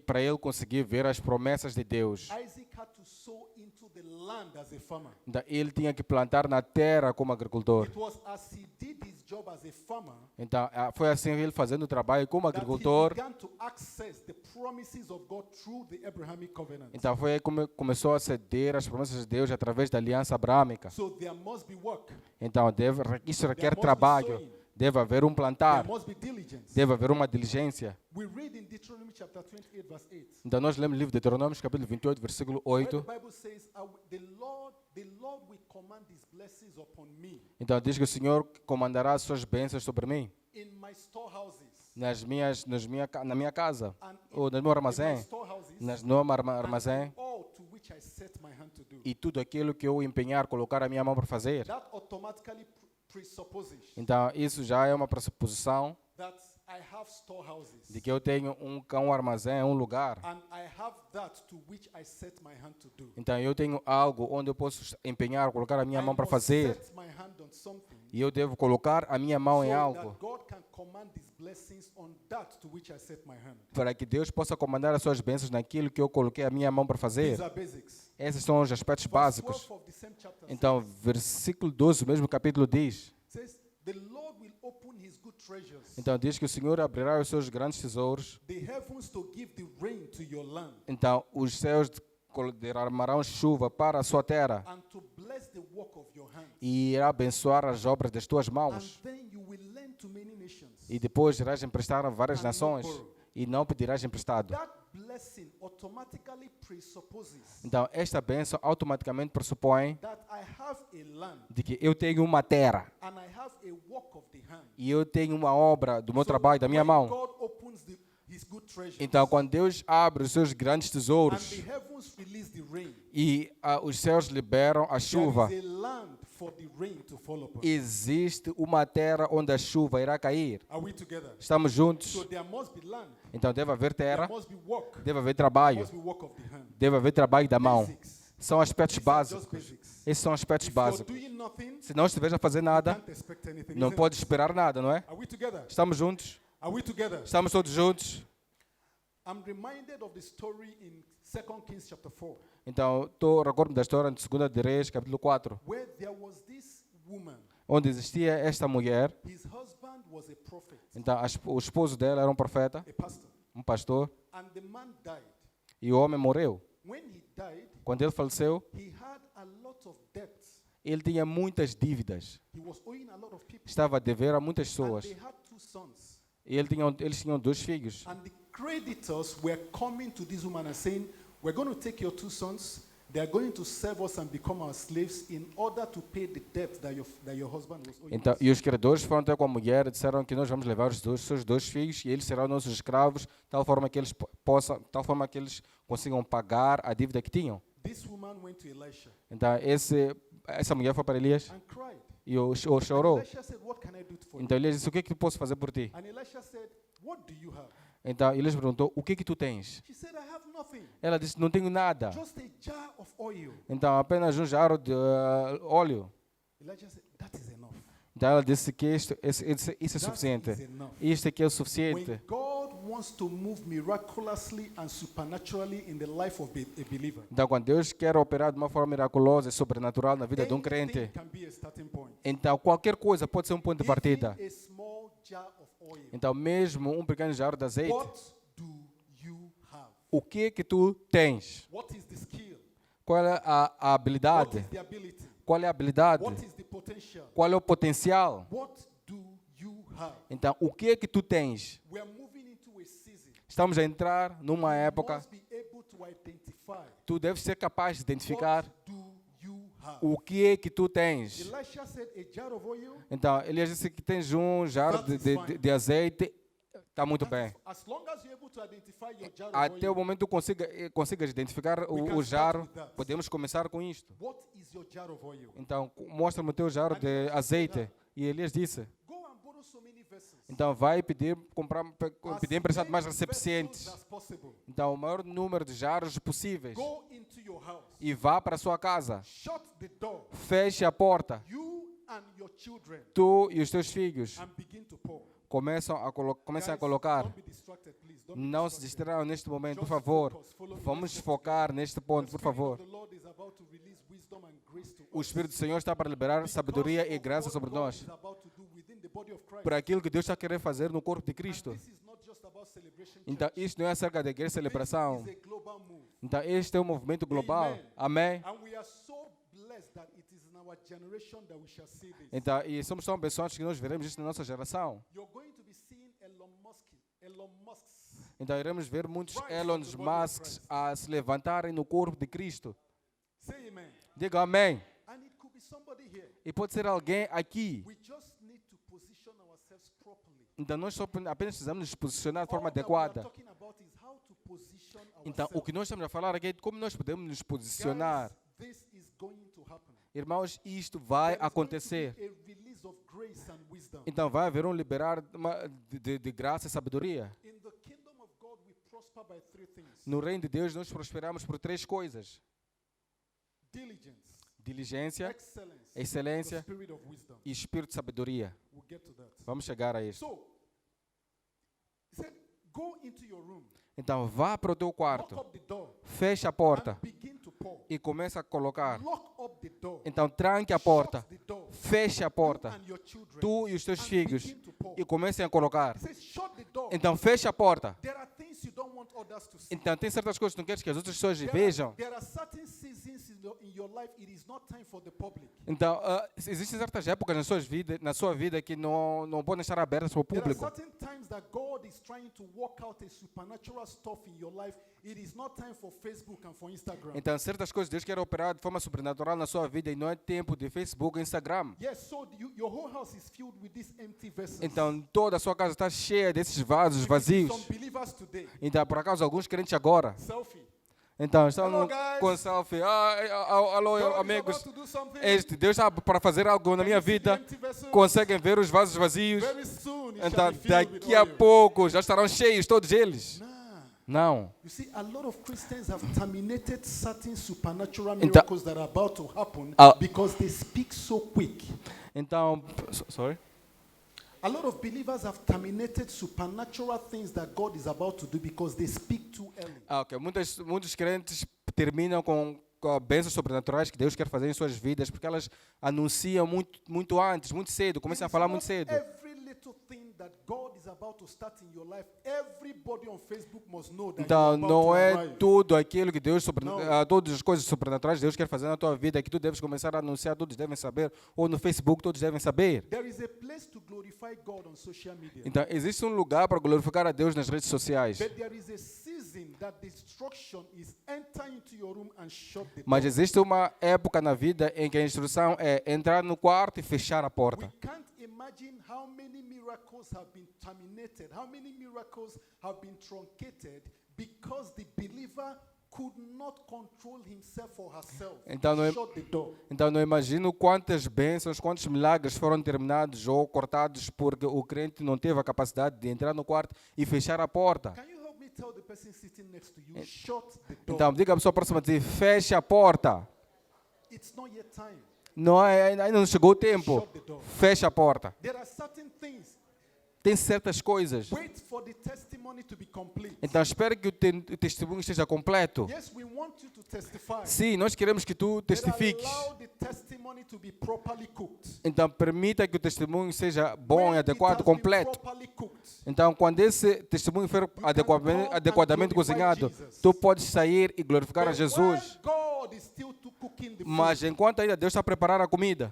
para ele conseguir ver as promessas de Deus. Isaac had to sow into the land as a farmer. Então, ele tinha que plantar na terra como agricultor. It was as he did his job as a farmer Então, foi assim ele fazendo o trabalho como that he agricultor. began to access the promises of God through the Abrahamic covenant. Então, foi aí que começou a ceder as promessas de Deus através da aliança abrâmica. So there must be work. Então, isso There requer must be trabalho. sowing. Deve haver um plantar. There must be diligence. Deve haver uma diligência. We read in Deuteronomy chapter 28 verse 8. Então, nós lemos o livro de Deuteronômio, capítulo 28, versículo Where 8. the Bible says, the Lord will command His blessings upon me Então, diz que o Senhor comandará as suas bênçãos sobre mim, in my storehouses na minha casa, and ou no meu in my armazém, storehouses no meu and armazém, in all to which which I set my hand to do. e tudo aquilo que eu empenhar, colocar a minha mão para fazer. That automatically presupposes Então, isso já é uma pressuposição that I have storehouses. de que eu tenho um armazém, um lugar. And I have that to which I set my hand to do. Então, eu tenho algo onde eu posso empenhar, colocar a minha I mão para must fazer. set my hand on something E eu devo colocar a minha mão em so algo that God can command His blessings on that to which I set my hand. para que Deus possa comandar as suas bênçãos naquilo que eu coloquei a minha mão para fazer. These are basics. Esses são os aspectos Verse básicos. 12 of the same chapter Então, versículo 12, o mesmo capítulo diz. says, the Lord will open His good treasures, Então, diz que o Senhor abrirá os seus grandes tesouros. the heavens to give the rain to your land, Então, os céus derramarão chuva para a sua terra and to bless the work of your hands. e irá abençoar as obras das tuas And mãos. then you will lend to many nations. E depois irás emprestar a várias And not nações borrow. e não pedirás emprestado. That blessing automatically presupposes Então, esta bênção automaticamente pressupõe that I have a land de que eu tenho uma terra and I have a work of the hand. e eu tenho uma obra do meu So trabalho, da minha when mão. God opens His good treasures, Então, quando Deus abre os seus grandes and tesouros the heavens release the rain, e os céus liberam a chuva, there is a land for the rain to fall upon. existe uma terra onde a chuva irá cair. Are we together? Estamos juntos? So there must be land, Então, deve haver there terra, must be work, deve haver there trabalho, must be work of the hand. deve haver trabalho da mão. Basics. São aspectos These are just básicos. basics. Esses são aspectos If you're básicos. doing nothing, Se não estiveres a fazer you nada, can't expect anything. não isn't pode it? esperar nada, não é? Are we together? Estamos juntos? Are we together? Estamos todos juntos? I'm reminded of the story in 2 Kings chapter 4, Então, recordo da história de 2 de Reis, capítulo 4, where there was this woman. onde existia esta mulher. His husband was a prophet, Então, o esposo dela era um profeta, a pastor, um pastor, and the man died. e o homem morreu. When he died, Quando ele faleceu, he had a lot of debts. ele tinha muitas dívidas. He was owing a lot of people. Estava a dever a muitas And pessoas. they had two sons. E eles tinham 2 filhos. And the creditors were coming to this woman and saying, we're going to take your 2 sons. They are going to serve us and become our slaves in order to pay the debt that your husband was owing Então, us. e os credores foram até com a mulher e disseram que nós vamos levar os seus 2 filhos e eles serão nossos escravos, tal forma que eles consigam pagar a dívida que tinham. This woman went to Elisha Então, essa mulher foi para Elias and cried. e chorou. Elisha said, what can I do for you? Então, Elias disse, o que é que eu posso fazer por ti? And Elisha said, what do you have? Então, Elias perguntou, o que é que tu tens? She said, I have nothing. Ela disse, não tenho nada. Just a jar of oil. Então, apenas um jarro de óleo. Elijah said, that is enough. Então, ela disse que isso é That suficiente. is enough. Isto aqui é o When suficiente. God wants to move miraculously and supernaturally in the life of a believer, Então, quando Deus quer operar de uma forma miraculosa e sobrenatural na vida de um anything crente, can be a starting point. então qualquer coisa pode ser um ponto de partida. Even a small jar of oil. Então, mesmo um pequeno jarro de azeite, What do you have? o que é que tu tens? What is the skill? Qual é a What habilidade? is the ability? Qual é a habilidade? What is the potential? Qual é o potencial? What do you have? Então, o que é que tu tens? We are moving into a season. Estamos a entrar numa You época, must be able to identify tu deves ser capaz de identificar what do you have. o que é que tu tens. Elisha said a jar of oil. Então, Elias disse que tens um jarro de azeite, está muito bem. As long as you're able to identify your jar of Até o oil, momento que consigas identificar We can o start jarro, with that. podemos começar com isto. what is your jar of oil? Então, mostra-me o teu jarro de azeite. E Elias disse, Go and borrow so many vessels. então vai pedir As emprestado mais many recipientes. vessels as possible. Então, o maior número de jarros possíveis. Go into your house. E vá para a sua casa. Shut the door. Feche a porta. You and your children Tu e os teus filhos and begin to pour. comecem a Guys, colocar. don't be distracted, please. Don't be Não se distracted. distraiam neste momento, por Just favor. focus. Follow me. Vamos Let's go focar neste ponto, The por Spirit favor. of the Lord is about to release wisdom and grace to O us. Espírito do Senhor está para liberar sabedoria e Because graça of sobre what God nós. is about to do within the body of Christ. Por aquilo que Deus está querendo fazer no corpo de And Cristo. this is not just about celebration Então, church. isto não é acerca da igreja de celebração. This is a global move. Então, este é um movimento global. Amém? And we are so blessed that it is in our generation that we shall see this. Então, e somos tão abençoados que nós veremos isso na nossa geração. You're going to be seeing Elon Musk's. Então, iremos ver muitos Elon Musks a se levantarem no corpo de Cristo. Say amen. Diga amém. And it could be somebody here. E pode ser alguém aqui. We just need to position ourselves properly. Então, nós só apenas precisamos nos posicionar de forma All that we are adequada. talking about is how to position Então, o que nós estamos a falar aqui é de como nós podemos nos posicionar. Guys, this is going to happen. Irmãos, isto vai There is going to be acontecer. a release of grace and wisdom. Então, vai haver um liberar de graça e sabedoria. In the kingdom of God, we prosper by three things: No reino de Deus, nós prosperamos por três coisas: diligence, diligência, excellence, the excelência spirit of wisdom. e espírito de sabedoria. We'll get to that. Vamos chegar a isso. So, he said, go into your room, Então, vá para o teu lock quarto, up the door, feche a porta and begin to pour. e começa a colocar. Lock up the door. Então, tranque a porta, Shut the door. feche a You porta, and your children. tu e os teus And filhos, begin to pour. e comecem a colocar. He says, shut the door. Então, feche a porta. There are things you don't want others to see. Então, tem certas coisas que não queres que as outras pessoas vejam. There are certain seasons in your life it is not time for the public. Então, existem certas épocas na sua vida que não podem estar abertas para o There are público. certain times that God is trying to work out a supernatural stuff in your life. It is not time for Facebook and for Instagram. Então, certas coisas Deus quer operar de forma sobrenatural na sua vida e não é tempo de Facebook e Instagram. Yes, so your whole house is filled with these empty vessels. Então, toda a sua casa está cheia desses vasos Some vazios. believers today, Então, por acaso, alguns crentes agora. selfie. Então, estão Hello, guys. com selfie. Alô, God is amigos. about to do something. Deus está para fazer algo na Can minha you see the vida. empty vessels? Conseguem ver os vasos vazios. Very soon it Então, shall be filled with daqui a oil. pouco já estarão cheios todos eles. Nah. Não. You see, a lot of Christians have terminated certain supernatural Então- miracles that are about to happen Ah. because they speak so quick. Então, sorry. A lot of believers have terminated supernatural things that God is about to do because they speak too early. Ok. Muitos crentes terminam com bênçãos sobrenaturais que Deus quer fazer em suas vidas porque elas anunciam muito antes, muito cedo, começam a falar muito cedo. Every little thing that God is about to start in your life, everybody on Facebook must know that Então, you're about não to é arrive. tudo aquilo que Deus, Não. todas as coisas sobrenaturais que Deus quer fazer na tua vida que tu deves começar a anunciar, todos devem saber, ou no Facebook todos devem saber. There is a place to glorify God on social media. Então, existe um lugar para glorificar a Deus nas redes sociais, But there is a season that destruction is enter into your room and shut the door. mas existe uma época na vida em que a instrução é entrar no quarto e fechar a We porta. can't imagine how many miracles have been terminated, how many miracles have been truncated because the believer could not control himself or herself. Então, não é- Shut the door. Então, não imagino quantas bênçãos, quantos milagres foram terminados ou cortados porque o crente não teve a capacidade de entrar no quarto e fechar a porta. Can you help me tell the person sitting next to you, shut the door? Então, diga à pessoa próxima de ti, feche a porta. It's not yet time. Ainda não chegou o tempo. Shut the door. Feche a porta. There are certain things. Tem certas coisas. Wait for the testimony to be complete. Então, espere que o testemunho esteja completo. Yes, we want you to testify. Sim, nós queremos que tu But testifiques. allow the testimony to be properly cooked. Então, permita que o testemunho seja bom When e it adequado, has been completo. properly cooked, Então, quando esse testemunho for adequadamente cozinhado, tu podes sair e glorificar a but Jesus. while God is still cooking the Mas food, enquanto ainda Deus está a preparar a comida,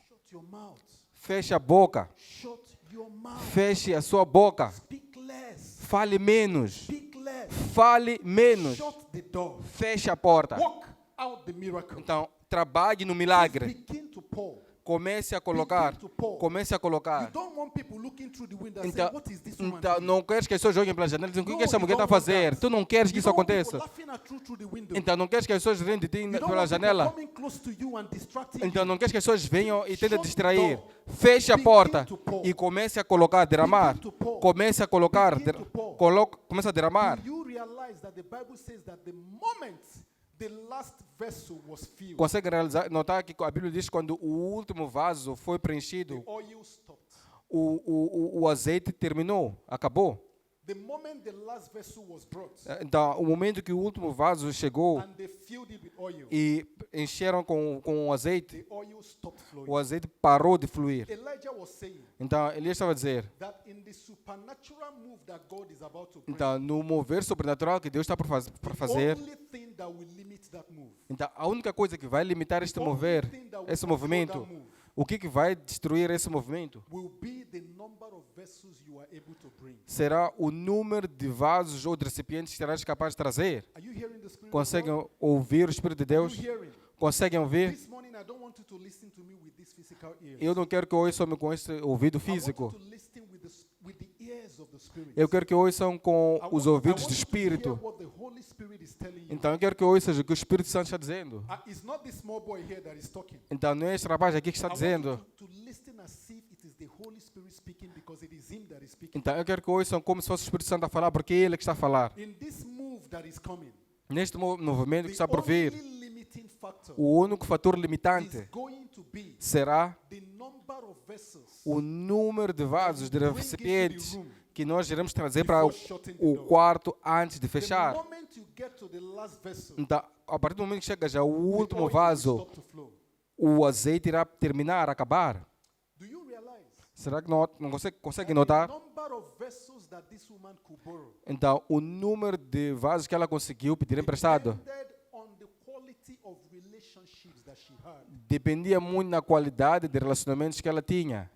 shut your mouth. feche a boca. Shut your mouth. Feche a sua boca. Speak less. Fale menos. Speak less. Fale menos. Shut the door. Feche a porta. Walk out the miracle. Então, trabalhe no milagre. Begin to pour. Comece a colocar. Comece a You colocar. don't want people looking through the window and Então, saying, what is this woman então doing? não queres que as pessoas joguem pela janela e dizem, o que No, que essa you mulher está a don't want fazer? that. Tu não queres que You isso don't want people aconteça. laughing at you through the window. Então não queres que as pessoas riem de ti You don't pela want people janela. coming close to you and distracting Então you. não queres que as pessoas venham e tentem Shut distrair. the door. Feche a Begin porta to pour. e comece a colocar, derramar. Begin to pour. Comece a colocar, Begin to pour. comece a derramar. Do you realize that the Bible says that the moment the last vessel was filled, Consegue notar que a Bíblia diz que quando o último vaso foi preenchido, the oil stopped. o azeite terminou, acabou. The moment the last vessel was brought Então, o momento que o último vaso chegou and they filled it with oil, e encheram com o azeite, the oil stopped flowing. o azeite parou de fluir. Elijah was saying Então, Elias estava a dizer, that in the supernatural move that God is about to bring, então, no mover sobrenatural que Deus está para the fazer, only thing that will limit that move, então, a única coisa que vai limitar este the only mover, thing that will esse control movimento, that move o que vai destruir esse movimento, will be the number of vessels you are able to bring. será o número de vasos ou de recipientes que serás capaz de trazer. Are you hearing the Spirit of God? Conseguem ouvir o Espírito de Are you Deus? hearing? Conseguem ouvir? This morning I don't want you to listen to me with this physical ear. Eu não quero que ouçam com esse ouvido I want you físico. to listen with the ears of the Spirit. Eu quero que ouçam com I os want- I ouvidos want do you to hear Espírito. what the Holy Spirit is telling you. Então eu quero que ouçam o que o Espírito Santo está dizendo. It's not this small boy here that is talking. Então não é este rapaz aqui que está I want dizendo. you to listen as if it is the Holy Spirit speaking because it is him that is speaking. Então eu quero que ouçam como se fosse o Espírito Santo a falar, porque é ele que está a falar. In this move that is coming, Neste movimento que the está por vir, only limiting factor o único fator is limitante going to be será the number of vessels o número de vasos, de recipientes que nós iremos trazer para before shutting the o door. quarto antes de The fechar. moment you get to the last vessel, Então, a partir do momento que chegas ao the último oil will vaso, stop to flow. o azeite irá terminar, acabar. Do you realize Será que não consegue the notar? number of vessels that this woman could borrow Então, o número de vasos que ela conseguiu pedir emprestado depended on the quality of relationships that she had. dependia muito na qualidade de relacionamentos que ela tinha.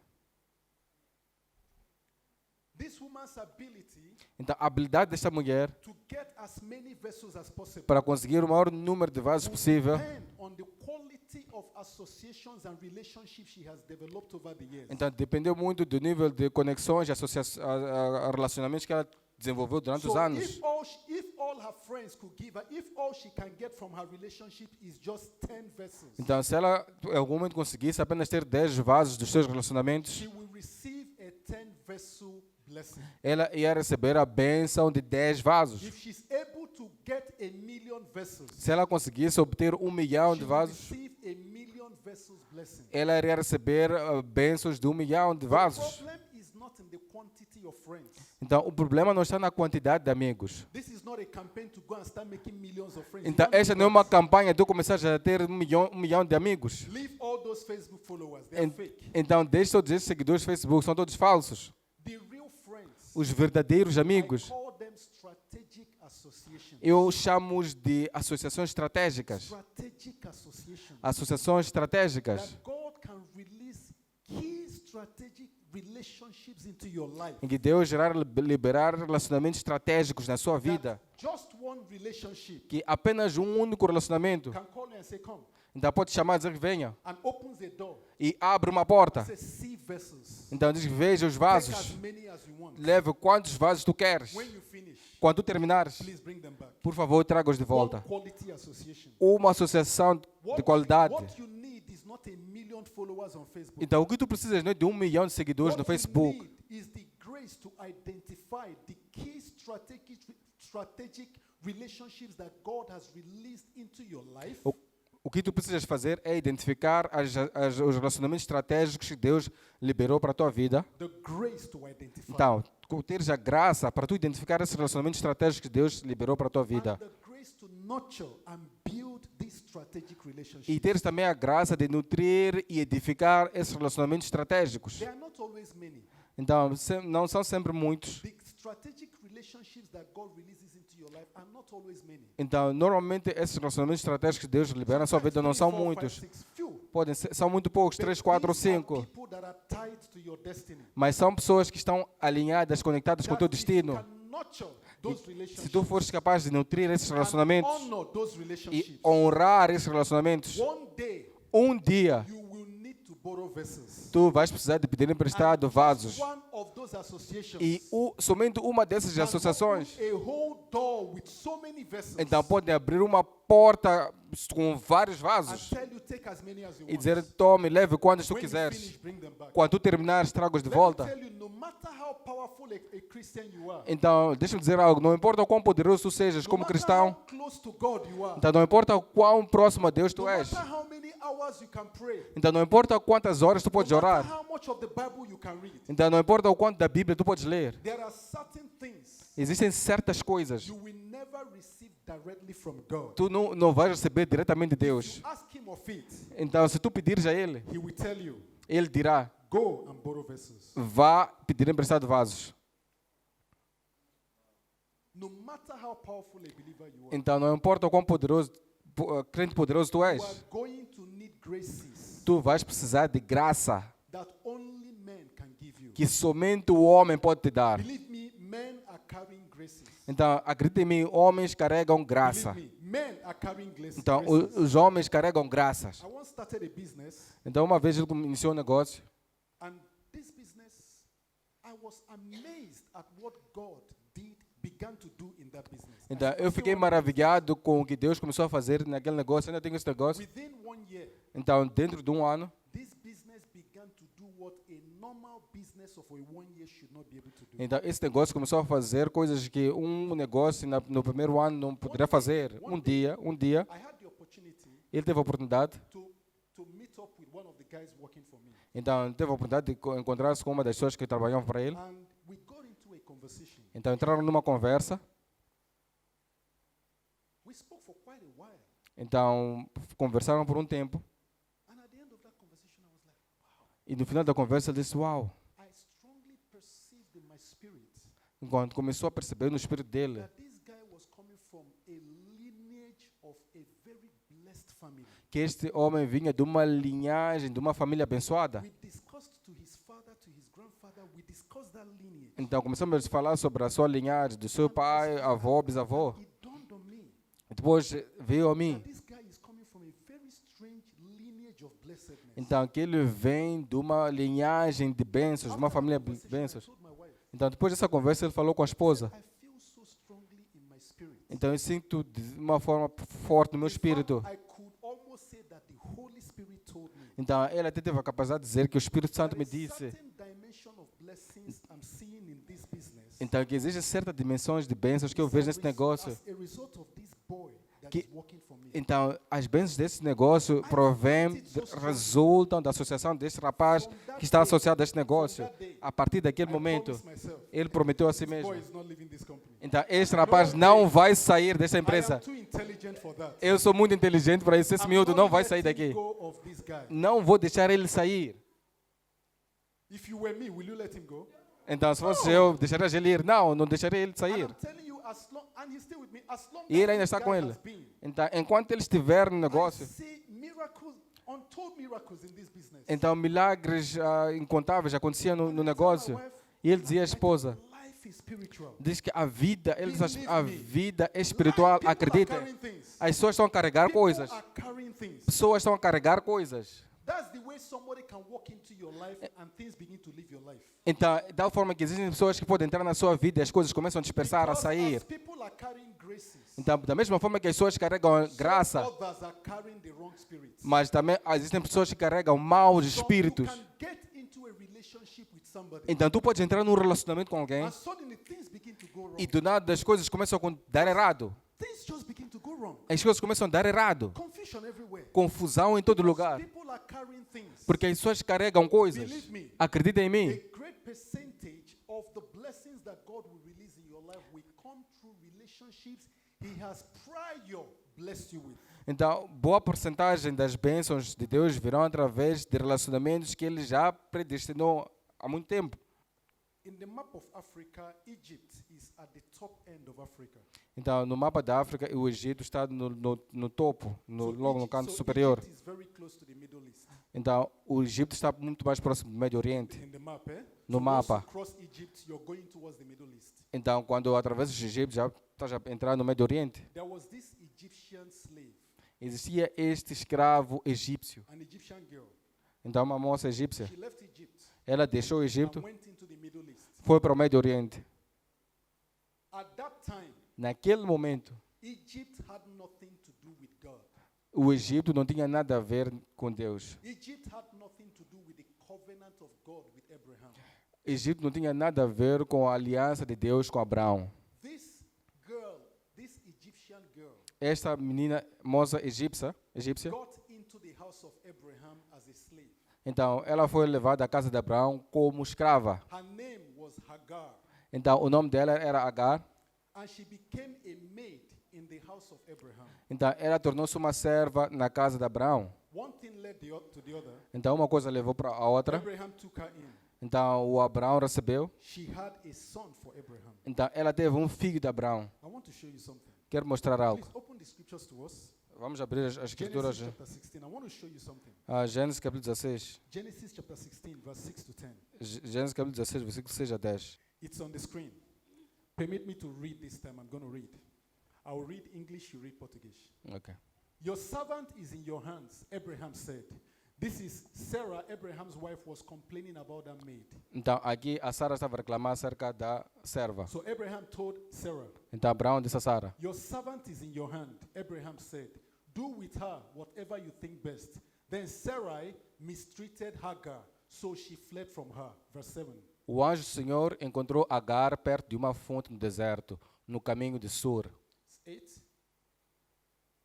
This woman's ability Então, a habilidade desta mulher to get as many vessels as possible para conseguir o maior número de vasos possível, depend on the quality of associations and relationships she has developed over the years. então dependeu muito do nível de conexões e relacionamentos que ela desenvolveu durante os So anos. if all her friends could give her, if all she can get from her relationship is just 10 vessels, Então, se ela em algum momento conseguisse apenas ter 10 vasos dos seus relacionamentos, she will receive a 10 vessel blessing. ela ia receber a bênção de 10 vasos. If she's able to get 1,000,000 vessels, Se ela conseguisse obter 1 milhão she de will vasos, receive 1,000,000 vessels blessing. ela iria receber bênçãos de 1 milhão de The vasos. problem is not in the quantity of friends. Então, o problema não está na quantidade de amigos. This is not a campaign to go and start making millions of friends. Então, You don't esta do não é uma that. campanha de eu começar a ter 1 milhão de amigos. Leave all those Facebook followers. They are fake. Então, deixe todos esses seguidores do Facebook, são todos falsos. The real friends, Os verdadeiros I amigos, call them strategic associations. eu chamo-os de associações estratégicas. Strategic associations. Associações estratégicas, That God can release key strategic relationships into your life. em que Deus irá liberar relacionamentos estratégicos na sua vida, That just one relationship que apenas um único relacionamento, can call you and say, come, então pode chamar e dizer que venha, and opens a door. e abre uma porta. Say, see vessels. Então diz, veja os Take as vasos, many as you want. leve quantos vasos tu queres. When you finish, Quando tu terminares, please bring them back. por favor, traga-os de volta. One quality association. Uma associação de qualidade. What you need is not 1,000,000 followers on Facebook. Então, o que tu precisas não é de 1 milhão de seguidores no What you Facebook. need is the grace to identify the key strategic relationships that God has released into your life. O que tu precisas fazer é identificar os relacionamentos estratégicos que Deus liberou para a tua vida. The grace to identify. Então, teres a graça para tu identificar esses relacionamentos estratégicos que Deus liberou para a tua And vida. the grace to nurture and build these strategic E relationships. teres também a graça de nutrir e edificar esses relacionamentos estratégicos. They are not always many. Então, não são sempre muitos. The strategic relationships that God releases into your life are not always many. Então, normalmente, esses relacionamentos estratégicos que Deus libera na sua vida não são 3, 4, muitos. 5, 6, few. São muito poucos, 3, 4 ou These are 5. people that are tied to your destiny. Mas são pessoas que estão alinhadas, conectadas com o teu That if you destino. can nurture those Se tu relationships fores capaz de nutrir esses and relacionamentos honor those e relationships, honrar esses relacionamentos, one day um dia you will need to borrow vessels. tu vais precisar de pedir emprestado And vasos. one of those associations E somente uma dessas can associações, open a whole door with so many vessels então pode abrir uma porta com vários and vasos tell you take as many as you e want. dizer, tome, leve quantos tu When you quiseres. finish, bring them back. Quando tu terminares, traga-os de Let me volta. tell you, no matter how powerful a Christian you are, Então, deixa-me dizer algo, não importa o quão poderoso tu sejas no como matter cristão, how close to God you are, então não importa o quão próximo a Deus tu no és, matter how many hours you can pray, então não importa quantas horas tu no podes matter orar, how much of the Bible you can read, então não importa o quanto da Bíblia tu podes ler, there are certain things existem certas coisas you will never receive directly from God. tu não vais receber diretamente de Deus. Ask him of it, Então, se tu pedires a Ele, he will tell you, Ele dirá, go and borrow vessels. vá pedir emprestado vasos. No matter how powerful a believer you are, Então, não importa o quão poderoso, crente poderoso tu you és, are going to need graces tu vais precisar de graça that only men can give you. que somente o homem pode te dar. Believe me, men are carrying graces. Então, acredita em mim, homens carregam graça. Believe me, men are carrying graces. Então, os homens carregam graças. I once started a business, Então, uma vez ele iniciou um negócio and this business, I was amazed at what God began to do in that business. Então, I eu said, fiquei "Okay, maravilhado com o que Deus começou a fazer naquele negócio. Ainda tenho esse negócio. within 1 year, Então, dentro de um ano, this business began to do what a normal business of a 1 year should not be able to do. então esse negócio começou a fazer coisas que um negócio no primeiro ano não poderia fazer. Um dia, I had the opportunity ele teve a oportunidade. to meet up with one of the guys working for me. Então, teve a oportunidade de encontrar-se com uma das pessoas que trabalhavam para ele. And we got into a conversation. Então, entraram numa conversa. We spoke for quite a while. Então, conversaram por um tempo. And at the end of that conversation, I was like, E no final da conversa, ele disse: Uau. I strongly perceived in my spirit Quando começou a perceber no espírito dele that this guy was coming from a lineage of a very blessed family. que este homem vinha de uma linhagem, de uma família abençoada. We discussed to his father, to his grandfather, we discussed that lineage. Então, começamos a falar sobre a sua linhagem, do seu pai, avô, bisavô. It dawned on me E depois veio a mim. that this guy is coming from a very strange lineage of blessedness. Então, que ele vem de uma linhagem de bênçãos, de uma After família that de conversation, I bênçãos. told my wife, Então, depois dessa conversa, ele falou com a esposa. I feel so strongly in my spirit. Então, eu sinto de uma forma forte no meu In fact, espírito. I could almost say that the Holy Spirit told me Então, ele até teve a capacidade de dizer que o Espírito that Santo me a disse. certain dimension of blessings I'm seeing in this business Então, que existem certas dimensões de bênçãos que eu is vejo nesse negócio. as a result of this boy that Que- is working for me. Então, as bênçãos desse negócio provêm, resultam da associação deste rapaz que está associado a este negócio. A partir daquele I momento, promised myself, ele prometeu a si this mesmo. boy is not leaving this company. Então, este rapaz não vai sair desta I am empresa. too intelligent for that. Eu sou muito inteligente para isso. Esse I'm miúdo not não vai sair letting daqui. go of this guy. Não vou deixar ele sair. If you were me, will you let him go? Então, se fosse eu, deixaria ele ir? Não, não deixaria ele And sair. I'm telling you, as long and he's still with me, as long E ele as ainda this está guy com ele. has been, Então, enquanto ele estiver no I negócio, see miracles, untold miracles in this business. então milagres incontáveis aconteciam no negócio. E ele dizia à esposa, Life is spiritual. diz que a vida, ele diz, Believe a me. vida é espiritual, People are acredita. carrying things. As pessoas estão a carregar People coisas. are carrying things. Pessoas estão a carregar coisas. That's the way somebody can walk into your life and things begin to live your life. Então, da forma que existem pessoas que podem entrar na sua vida e as coisas começam a dispersar, a Because sair. as people are carrying graces, Então, da mesma forma que as pessoas carregam graça, some others are carrying the wrong spirits. mas também existem pessoas que carregam maus So you espíritos. can get into a relationship with somebody, Então, tu podes entrar num relacionamento com alguém and suddenly things begin to go wrong. e do nada as coisas começam a dar errado. Things just begin to go wrong. As coisas começam a dar errado. Confusion everywhere. Confusão em todo lugar. People are carrying things. Porque as pessoas carregam coisas. Believe me. Acredita em A mim. great percentage of the blessings that God will release in your life will come through relationships He has prior blessed you with. Então, boa porcentagem das bênçãos de Deus virão através de relacionamentos que Ele já predestinou há muito tempo. In the map of Africa, Egypt is at the top end of Africa. Então, no mapa da África, o Egito está no topo, logo no canto superior. Egypt is very close to the Middle East. Então, o Egito está muito mais próximo do Médio Oriente. In the map, eh? No So once mapa. you cross Egypt, you're going towards the Middle East. Então, quando atravessas o Egito, já estás a entrar no Médio Oriente. There was this Egyptian slave, Existia este escravo egípcio. an Egyptian girl. Então, uma moça egípcia, She left Egypt ela deixou o and Egito, went into the Middle East. foi para o Médio Oriente. At that time, Naquele momento, Egypt had nothing to do with God. o Egito não tinha nada a ver com Deus. Egypt had nothing to do with the covenant of God with Abraham. O Egito não tinha nada a ver com a aliança de Deus com Abraão. This girl, this Egyptian girl, Esta menina, moça egípcia, got into the house of Abraham as a slave. então ela foi levada à casa de Abraão como escrava. Her name was Hagar, Então o nome dela era Agar. and she became a maid in the house of Abraham. Então ela tornou-se uma serva na casa de Abraão. One thing led to the other. Então uma coisa levou para a outra. Abraham took her in. Então o Abraão recebeu. She had a son for Abraham. Então ela teve um filho de Abraão. I want to show you something. Quero mostrar algo. Please open the scriptures to us. Vamos abrir as escrituras. Genesis chapter 16. I want to show you something. Gênesis capítulo 16. Genesis chapter 16, verse 6 to 10. Gênesis capítulo 16, versículo 6 a 10. It's on the screen. Permit me to read this time. I'm going to read. I will read English, you read Portuguese. Ok. Your servant is in your hands, Abraham said. This is Sarah, Abraham's wife, was complaining about that maid. Então, aqui a Sara estava a reclamar acerca da serva. So Abraham told Sarah, Então, Abraão disse a Sara: "Your servant is in your hand." Abraham said, "Do with her whatever you think best." Then Sarai mistreated Hagar, so she fled from her. Verse 7. O anjo do Senhor encontrou Agar perto de uma fonte no deserto, no caminho de Sur. 8.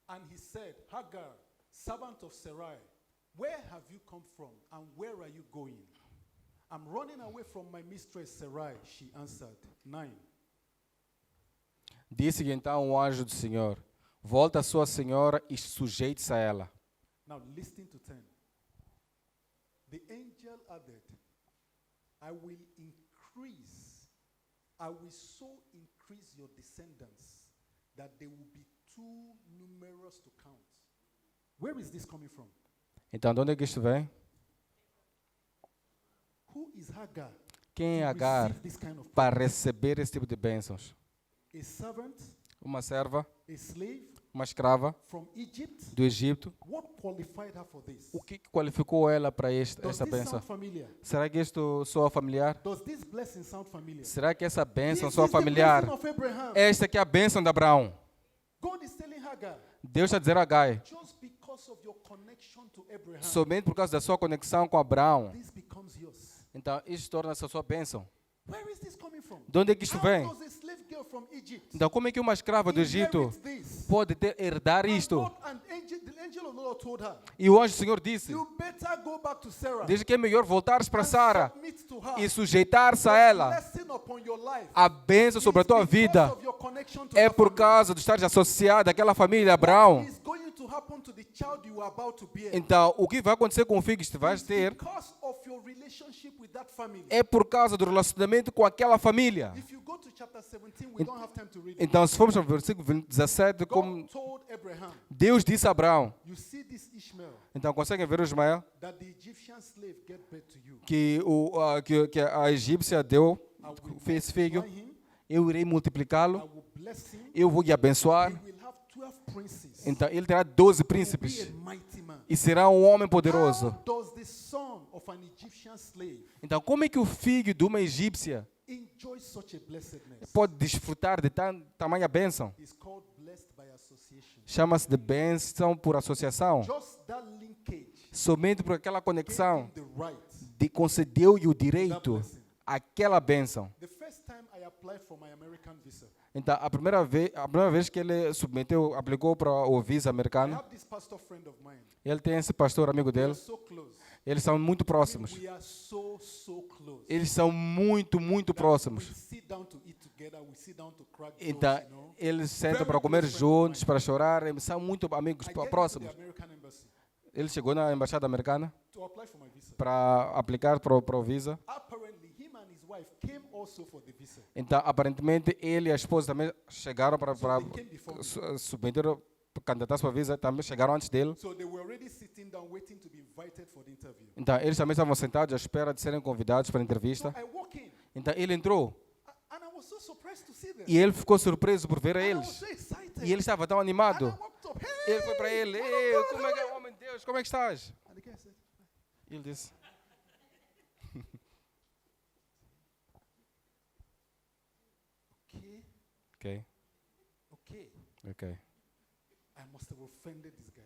And he said, "Hagar, servant of Sarai, where have you come from and where are you going?" "I'm running away from my mistress Sarai," she answered. 9. Disse-lhe então o anjo do Senhor: Volta à sua senhora e sujeite-se a ela. Now listen to 10. The angel added, "I will so increase your descendants that they will be too numerous to count." Where is this coming from? Então, de onde é que isto vem? Who is Hagar? Quem é to Agar receive this kind of para receber esse tipo de bênçãos? A servant, Uma serva, a slave uma escrava from Egypt? do Egito. What qualified her for this? O que qualificou ela para Does esta this bênção? sound familiar? Será que isto soa familiar? Does this blessing sound familiar? Será que essa bênção This soa is the familiar? blessing of Abraham. Esta aqui é a bênção de Abraão. God is telling Hagar, Deus está a dizer a Agar, just because of your connection to Abraham, somente por causa da sua conexão com Abraão, this becomes yours. então isto torna-se a sua bênção. Where is this coming from? De onde é que isto How vem? does a slave girl from Egypt Então, como é que uma escrava do Egito inherit this? pode herdar And isto? God, the angel of the Lord told her, E o anjo do Senhor disse, "You better go back to Sarah diz que é melhor voltares para and Sara submit to her. e sujeitar-se a The ela. blessing upon your life A bênção sobre a is tua because vida of your connection to é her por family. causa de estares associado àquela família Abraão. Is going to happen to the child you are about to bear. Então, o que vai acontecer com o filho que tu vais It's ter because of your relationship with that family. é por causa do relacionamento com aquela família. If you go to chapter 17, we don't have time to read it. Então, se formos ao versículo 17, como God told Abraham, Deus disse a Abraão, "You see this Ishmael, então conseguem ver o Ismael, that the Egyptian slave get birth to you. que a egípcia deu, fez filho, Multiply him, eu irei I multiplicá-lo, will bless him, eu vou lhe abençoar. he will have 12 princes. Então, ele terá 12 He will príncipes be a mighty man." e será um homem poderoso. How does the son of an Egyptian slave Então, como é que o filho de uma egípcia enjoy such a blessedness? pode desfrutar de tamanha bênção? It's called blessed by association. Chama-se de bênção por associação. Just that linkage Somente por aquela gave conexão him the right. concedeu-lhe o direito àquela bênção. The first time I applied for my American visa, Então, a primeira vez que ele submeteu, aplicou para o visa I americano, have this pastor friend of mine. ele tem esse pastor amigo We are dele, so close. eles são muito próximos. We are so close. Eles são muito, muito That próximos. We sit down to eat together. We sit down to crack Então, jokes, you know. eles sentam Very para comer close friend of juntos, mine. para chorar, eles são muito amigos I get into próximos. the American embassy Ele chegou na embaixada americana to apply for my visa. para aplicar para o visa. Apparently, him and his wife came also for the visa. Então, aparentemente, ele e a esposa também chegaram para they came before me. submeter, candidatar-se para a visa, também chegaram antes dele. So they were already sitting down waiting to be invited for the interview. Então, eles também estavam sentados à espera de serem convidados para a So entrevista. I walk in, Então, ele entrou and I was so surprised to see them. e ele ficou surpreso por ver a And I eles. was so excited. E ele estava tão And animado. I walked up. Hey! Ele foi para ele: man of "Ei, God, como é que é, homem de Deus? Como é que estás?" And the guy said, E ele disse: "Okay, Ok, okay. ok. I must have offended this guy."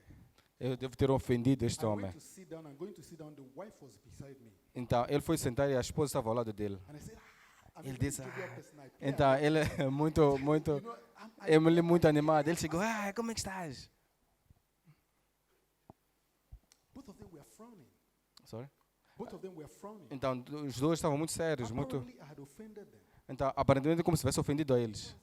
Eu devo ter ofendido este I homem. went to sit down. I'm going to sit down. The wife was beside me, Então, ele foi sentar e a esposa estava ao lado dele. and I said, "I'm a Ele very disse, jovial person. I play Então, ele é muito, muito, You know, I'm- é muito animado. Ele chegou: como é que estás? Both of them were frowning. Sorry? Both of them were frowning. Então, os dois estavam muito sérios, muito. Apparently, I had offended them. Então, aparentemente, como se tivesse ofendido a eles.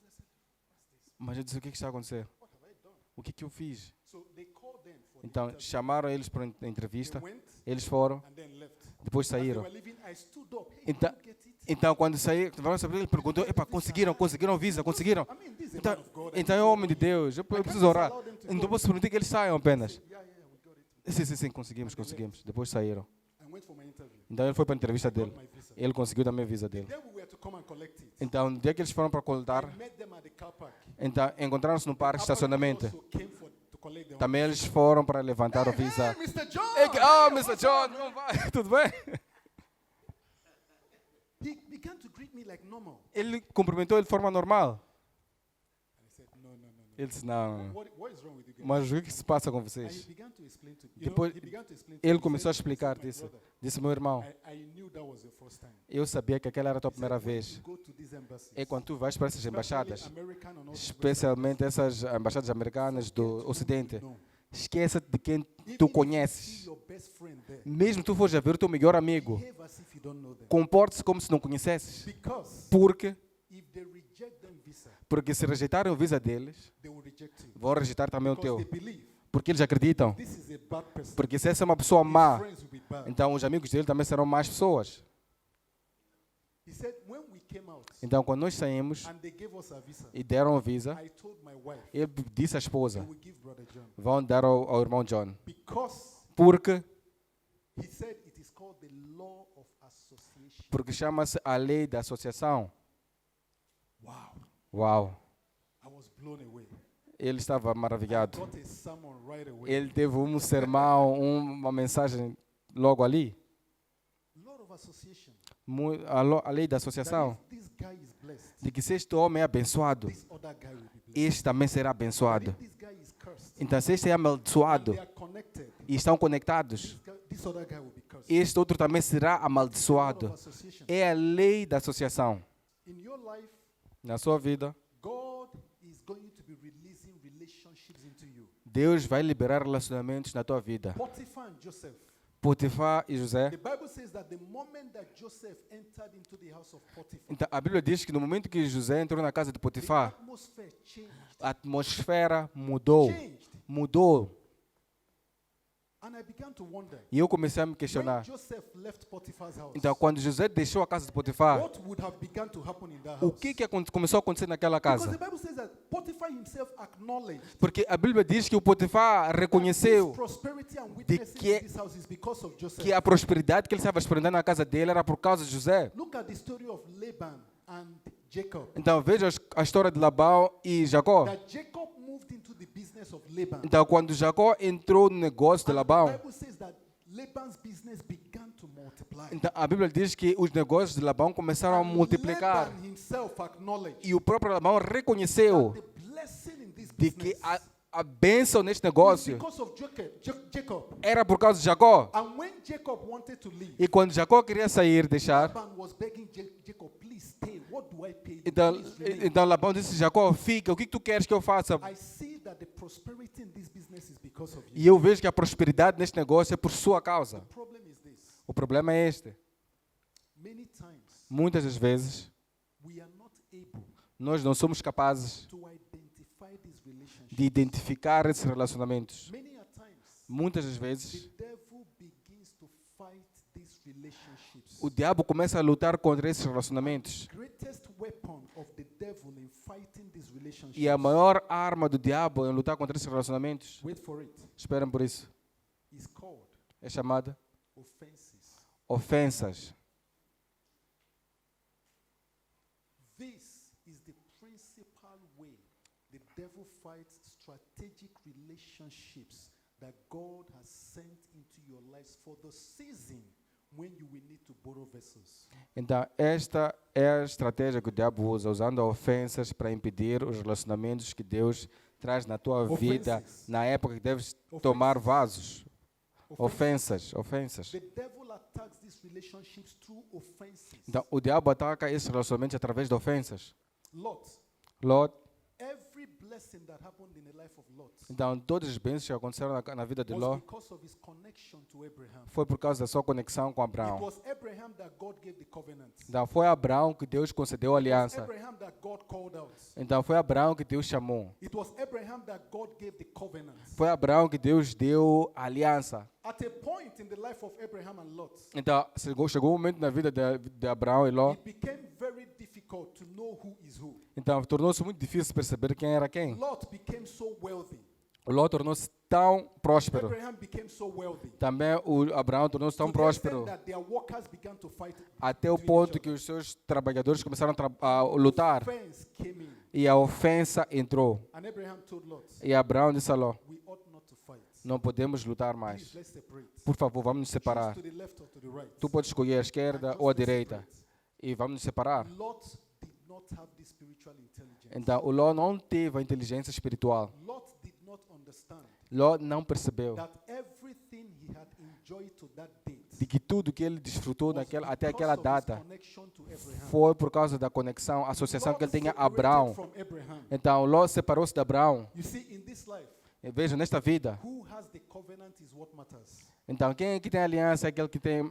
Mas eu disse: o que está a acontecer? What have I done? O que eu fiz? So they called them for the Então, interview. chamaram eles para a They entrevista. went Eles foram, and then left. depois As they saíram. were leaving, I stood up. Hey, Então, did you get it? então quando saíram, ele perguntou: epa, conseguiram visa, conseguiram? I mean, this is a Então, man of God. então é homem de Deus, eu preciso orar. Então, posso permitir que eles saiam apenas. Yeah, we got it. Sim, conseguimos. Depois saíram. I went for my interview. Então, ele foi para a entrevista Got dele. my visa. Ele conseguiu também a visa dele. Then we were to come and collect it. Então, no dia que eles foram para coletar, I met them at the car park. então encontraram-se no parque de estacionamento. Also came to collect their Também eles foram para levantar o own. visa. Hey, Mr. John! Mr. John, como vai? Tudo bem? He began to greet me like normal. Ele cumprimentou ele de forma normal. And he said, no. Ele disse, não. What is wrong with you guys? Mas o que se passa com And he vocês? began to explain to me. Depois, he began to explain to ele me. começou a He said, explicar, "My disse, brother, disse meu irmão, I knew that was your first time. eu sabia que aquela era a tua He said, primeira when vez. you go to these embassies, É quando tu vais para essas especially embaixadas, American and all these especialmente essas embaixadas americanas do Ocidente, no. esqueça-te de quem Even tu if you see conheces. your best friend there, Mesmo tu fores a ver o teu melhor amigo, behave as if you don't know them. comporte-se como se não conhecesses. Because Porque if they reject them visa, se rejeitarem o visa deles, they will reject you. vão rejeitar também o Because teu. they believe Porque eles acreditam. this is a bad person. Porque se essa é uma pessoa His má, friends will be bad. então os amigos dele também serão más pessoas. He said, when we came out Então quando nós saímos and they gave us a visa, e deram o visa, I told my wife, ele disse à they esposa, will give Brother John. vão dar ao irmão John. Because Porque he said it is called the law of association. chama-se a lei da associação. Wow. Uau! I was blown away. Ele estava I maravilhado. got a sermon right away. Ele teve um sermão, uma mensagem logo ali. Law of association. A lei da That associação. if this guy is blessed, De que se este homem é abençoado, this other guy will be blessed. este também será But abençoado. if this guy is cursed, Então se este é and amaldiçoado they are connected, e estão conectados, this other guy will be cursed. este outro também será Law of amaldiçoado. association. É a lei da associação. In your life, Na sua vida, God is going to be releasing relationships into you. Deus vai liberar relacionamentos na tua vida. Potiphar and Joseph. Potifar e José. The Bible says that the moment that Joseph entered into the house of Potiphar, Então, a Bíblia diz que no momento que José entrou na casa de the Potifar, atmosphere changed. a atmosfera mudou. Changed. Mudou. And I began to wonder, E eu comecei a me when questionar. Joseph left Potiphar's house, Então, quando José deixou a casa de Potifar, what would have begun to happen in that o house? que começou a acontecer naquela Because casa? the Bible says that Potiphar himself acknowledged Porque a Bíblia diz que o Potifar that reconheceu this prosperity and witnessing que- in this house is because of Joseph. que a prosperidade que ele estava experimentando na casa dele era por causa de José. Look at the story of Laban and Jacob. Então, veja a história de Labão e Jacó. That Jacob moved into the business of Laban. Então, quando Jacó entrou no negócio de And the Labão, Bible says that Laban's business began to multiply. então a Bíblia diz que os negócios de Labão começaram a And multiplicar. Laban himself acknowledged E o próprio Labão reconheceu that the blessing in this de business que a bênção neste is negócio because of Jacob. era por causa de Jacó. And when Jacob wanted to leave, E quando Jacó queria sair, deixar, Laban was begging Jacob, please stay. What do I pay you? então, Please remain." então Labão disse, Jacó, fica, o que tu queres que eu faça? I see that the prosperity in this business is because of E you. eu vejo que a prosperidade neste negócio é por sua causa. The problem is this. O problema é este. Many times Muitas das vezes, we are not able nós não somos capazes to identify these relationships. de identificar esses relacionamentos. Many a times Muitas das vezes, the devil begins to fight these relationships. o diabo começa a lutar contra esses relacionamentos. Greatest weapon of the devil in fighting these relationships. E a maior arma do diabo em lutar contra esses relacionamentos, Wait for it. esperem por isso, Is called é chamada offenses. ofensas. This is the principal way the devil fights strategic relationships that God has sent into your lives for the season when you will need to borrow vessels. Então, esta é a estratégia que o diabo usa, usando ofensas para impedir os relacionamentos que Deus traz na tua vida, Offenses. na época que deves tomar vasos. Ofensas. The devil attacks these relationships through offenses. Então, o diabo ataca esses relacionamentos através de ofensas. Lot, Lot, every blessing that happened in the life of Lot então, todas as bênçãos que aconteceram na vida de was Lot because of his connection to Abraham. foi por causa da sua conexão com It Abraão. was Abraham that God gave the covenant. Então, foi Abraão que Deus concedeu a It was aliança. Abraham that God called out. Então, foi Abraão que Deus chamou. It was Abraham that God gave the covenant. Foi Abraão que Deus deu a aliança. At a point in the life of Abraham and Lot, Então, chegou um momento na vida de Abraão e Ló. it became very difficult to know who is who. Então, tornou-se muito difícil perceber quem era quem. Lot became so wealthy. O Ló tornou-se tão próspero. Abraham became so wealthy. Também o Abraão tornou-se tão To the extent próspero. that their workers began to fight Até o between ponto each que os seus trabalhadores começaram a lutar. other. Offense came in. E a ofensa entrou. And Abraham told Lot, E Abraão disse a Ló, we ought not to fight. não podemos lutar Please, mais. let's separate. Por favor, vamos nos separar. Choose to the left or to the right. Tu podes escolher a esquerda ou a direita. E vamos nos separar. Lot did not have this spiritual intelligence. Então, o Ló não teve a inteligência espiritual. Lot did not understand Ló não percebeu that everything he had enjoyed to that date de que tudo que ele desfrutou was até because aquela of his data connection to Abraham. foi por causa da conexão, a associação que ele tinha a Abraão. From Abraham. Então, Ló separou-se de Abraão. You see, in this life, E veja, nesta vida, who has the covenant is what matters. então, quem é que tem aliança é aquele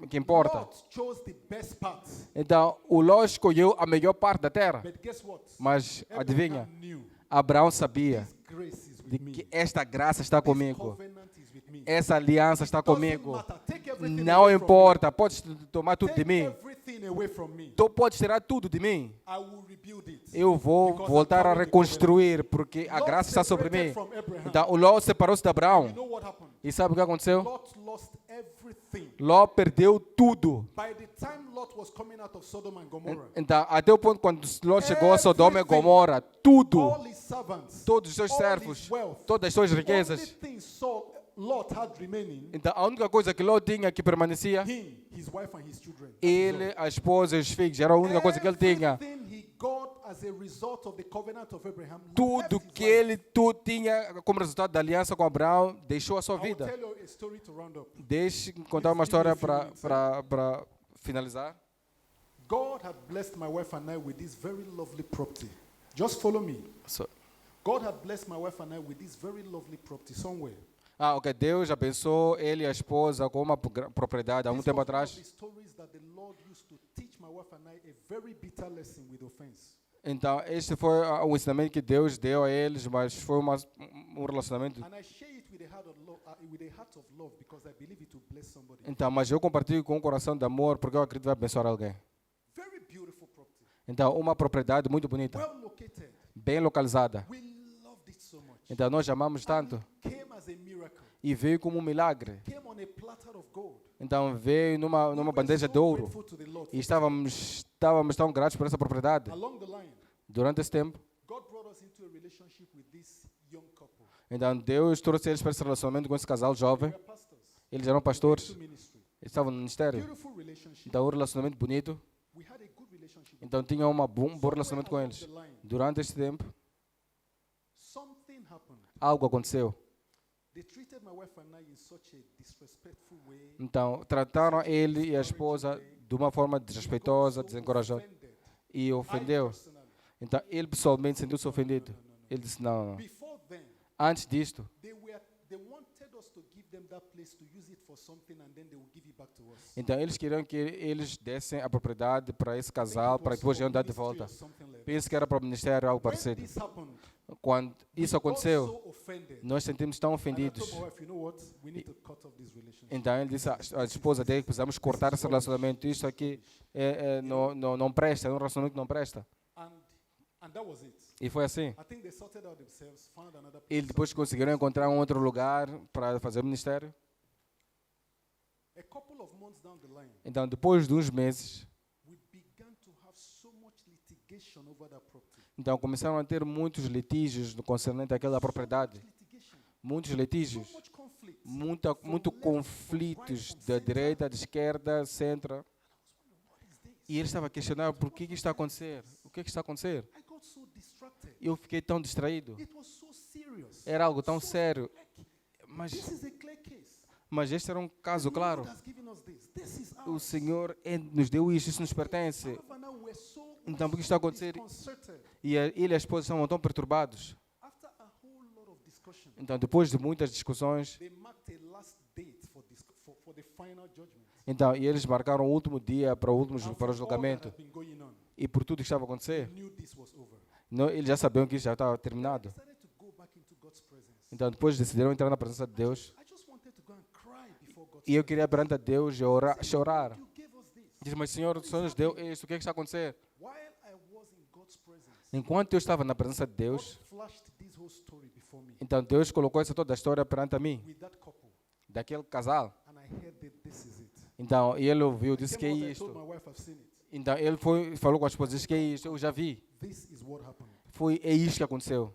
que importa. Lot chose the best part. Então, o Ló escolheu a melhor parte da terra. But guess what? Mas, adivinha, Abraham knew Abraão sabia this grace is de with me. que esta graça está This comigo. covenant is with me. Essa aliança está Doesn't comigo. matter. Take everything Não away from importa, podes tomar me. tudo de Take mim. everything away from me. Tu podes tirar tudo de mim. I will rebuild it. Eu vou Because voltar I'm a carrying the reconstruir, porque a Lot graça está sobre separated mim. from Abraham. Então, o Ló separou-se de You Abraão. know what happened? E sabe o que aconteceu? Lot lost everything. Ló perdeu tudo. By the time Lot was coming out of Sodom and Gomorrah, Então, até o ponto quando Ló chegou a Sodoma e Gomorra, tudo, all his servants, todos os seus all servos, his wealth, todas as suas the only riquezas. thing Lot had remaining, Então, a única coisa que Ló tinha que permanecia, him, his wife and his children. That is ele, a esposa e os filhos, era a all. única coisa que ele tinha. Everything he got as a result of the covenant of Abraham, Tudo left his que life. ele tinha como resultado da aliança com Abraão, deixou a sua I will vida. tell you a story to round up. Deixe contar uma história para finalizar. God had blessed my wife and I with this very lovely property. Just follow me. God had blessed my wife and I with this very lovely property somewhere. Ok. Deus abençoou ele e a esposa com uma propriedade há This tempo was one of atrás. the stories that the Lord used to teach my wife and I a very bitter lesson with offense. Então, este foi o ensinamento que Deus deu a eles, mas foi um relacionamento. And I share it with a heart of love because I believe it will bless somebody. Então, mas eu compartilho com um coração de amor porque eu acredito que vai abençoar alguém. Very beautiful property. Então, uma propriedade muito bonita, Well located. bem localizada. We loved it so much. Então, nós amamos tanto Came as a miracle. e veio como um milagre. Came on a platter of gold. Então, veio numa We were bandeja so de ouro grateful to the Lord e for estávamos tão gratos por essa propriedade. Along the line, Durante esse tempo, God brought us into a relationship with this young couple. então Deus trouxe eles para esse relacionamento com esse casal They jovem. were pastors. Eles eram pastores, To ministry. eles estavam no ministério. Beautiful relationship. Então, um relacionamento bonito. We had a good relationship. Então, tinha um bom relacionamento com eles. Along the line, Durante este tempo, something happened. algo aconteceu. They treated my wife and I in such a disrespectful way. Então, trataram ele e a esposa de uma forma desrespeitosa, So desencorajada offended. e I ofendeu. personally. Então, ele pessoalmente sentiu-se ofendido. Ele disse, não. Before then, Antes disto, they wanted us to give them that place to use it for something and then they will give it back to us. então eles queriam que eles dessem a propriedade para esse I think casal, it para was depois for iam dar de ministry volta. or something like that. Penso que era para o ministério, algo When parecido. this happened, Quando isso we got aconteceu, so offended. nós sentimos tão And I ofendidos. told my wife, you know what? We need to cut off this relationship. Então ele disse à esposa dele que precisamos cortar esse relacionamento. Isso aqui não presta, é um relacionamento que não presta. And that was it. E foi assim. I think they sorted out themselves, found another place. Eles depois conseguiram encontrar um outro lugar para fazer ministério. A couple of months down the line, Então, depois de uns meses, we began to have so much litigation over that property. então começaram a ter muitos litígios no concernente àquela propriedade. Litigation. Muitos So litígios. much conflict. Muito conflitos da direita, da esquerda, centro. What is this? E ele estava a questionar por que está a acontecer. O que está a acontecer? I got so distracted. Eu fiquei tão distraído. It was so serious. Era algo tão sério. Mas, This is a clear case. mas este era um caso The claro. Lord has given us this. This is O ours. Senhor nos deu isto, isso nos pertence. However, now we're so Então, por que está a acontecer? disconcerted. E ele e a esposa estavam tão perturbados. After a whole lot of discussion, Então, depois de muitas discussões, they marked a last date for the final judgment. então, e eles marcaram o último dia para o And for para o all julgamento. that had been going on, E por tudo que estava a they acontecer, knew this was over. eles já sabiam que isso já estava They terminado. decided to go back into God's presence. Então, depois decidiram entrar na presença de Deus. I just wanted to go and cry before God's E eu presence. queria perante a Deus e chorar. You gave us this. Diz, mas Senhor, o Senhor nos deu isto, o que é que está a acontecer? While I was in God's presence, Enquanto eu estava na presença de God Deus, flashed this whole story before me então Deus colocou essa toda a história perante a mim, with that couple. daquele casal. And I heard that this is it. Então, ele ouviu, disse que é Came out, I told isto. my wife, I've seen it. Então, ele falou com a esposa, disse que é isto, eu já vi. This is what happened. é isso que aconteceu.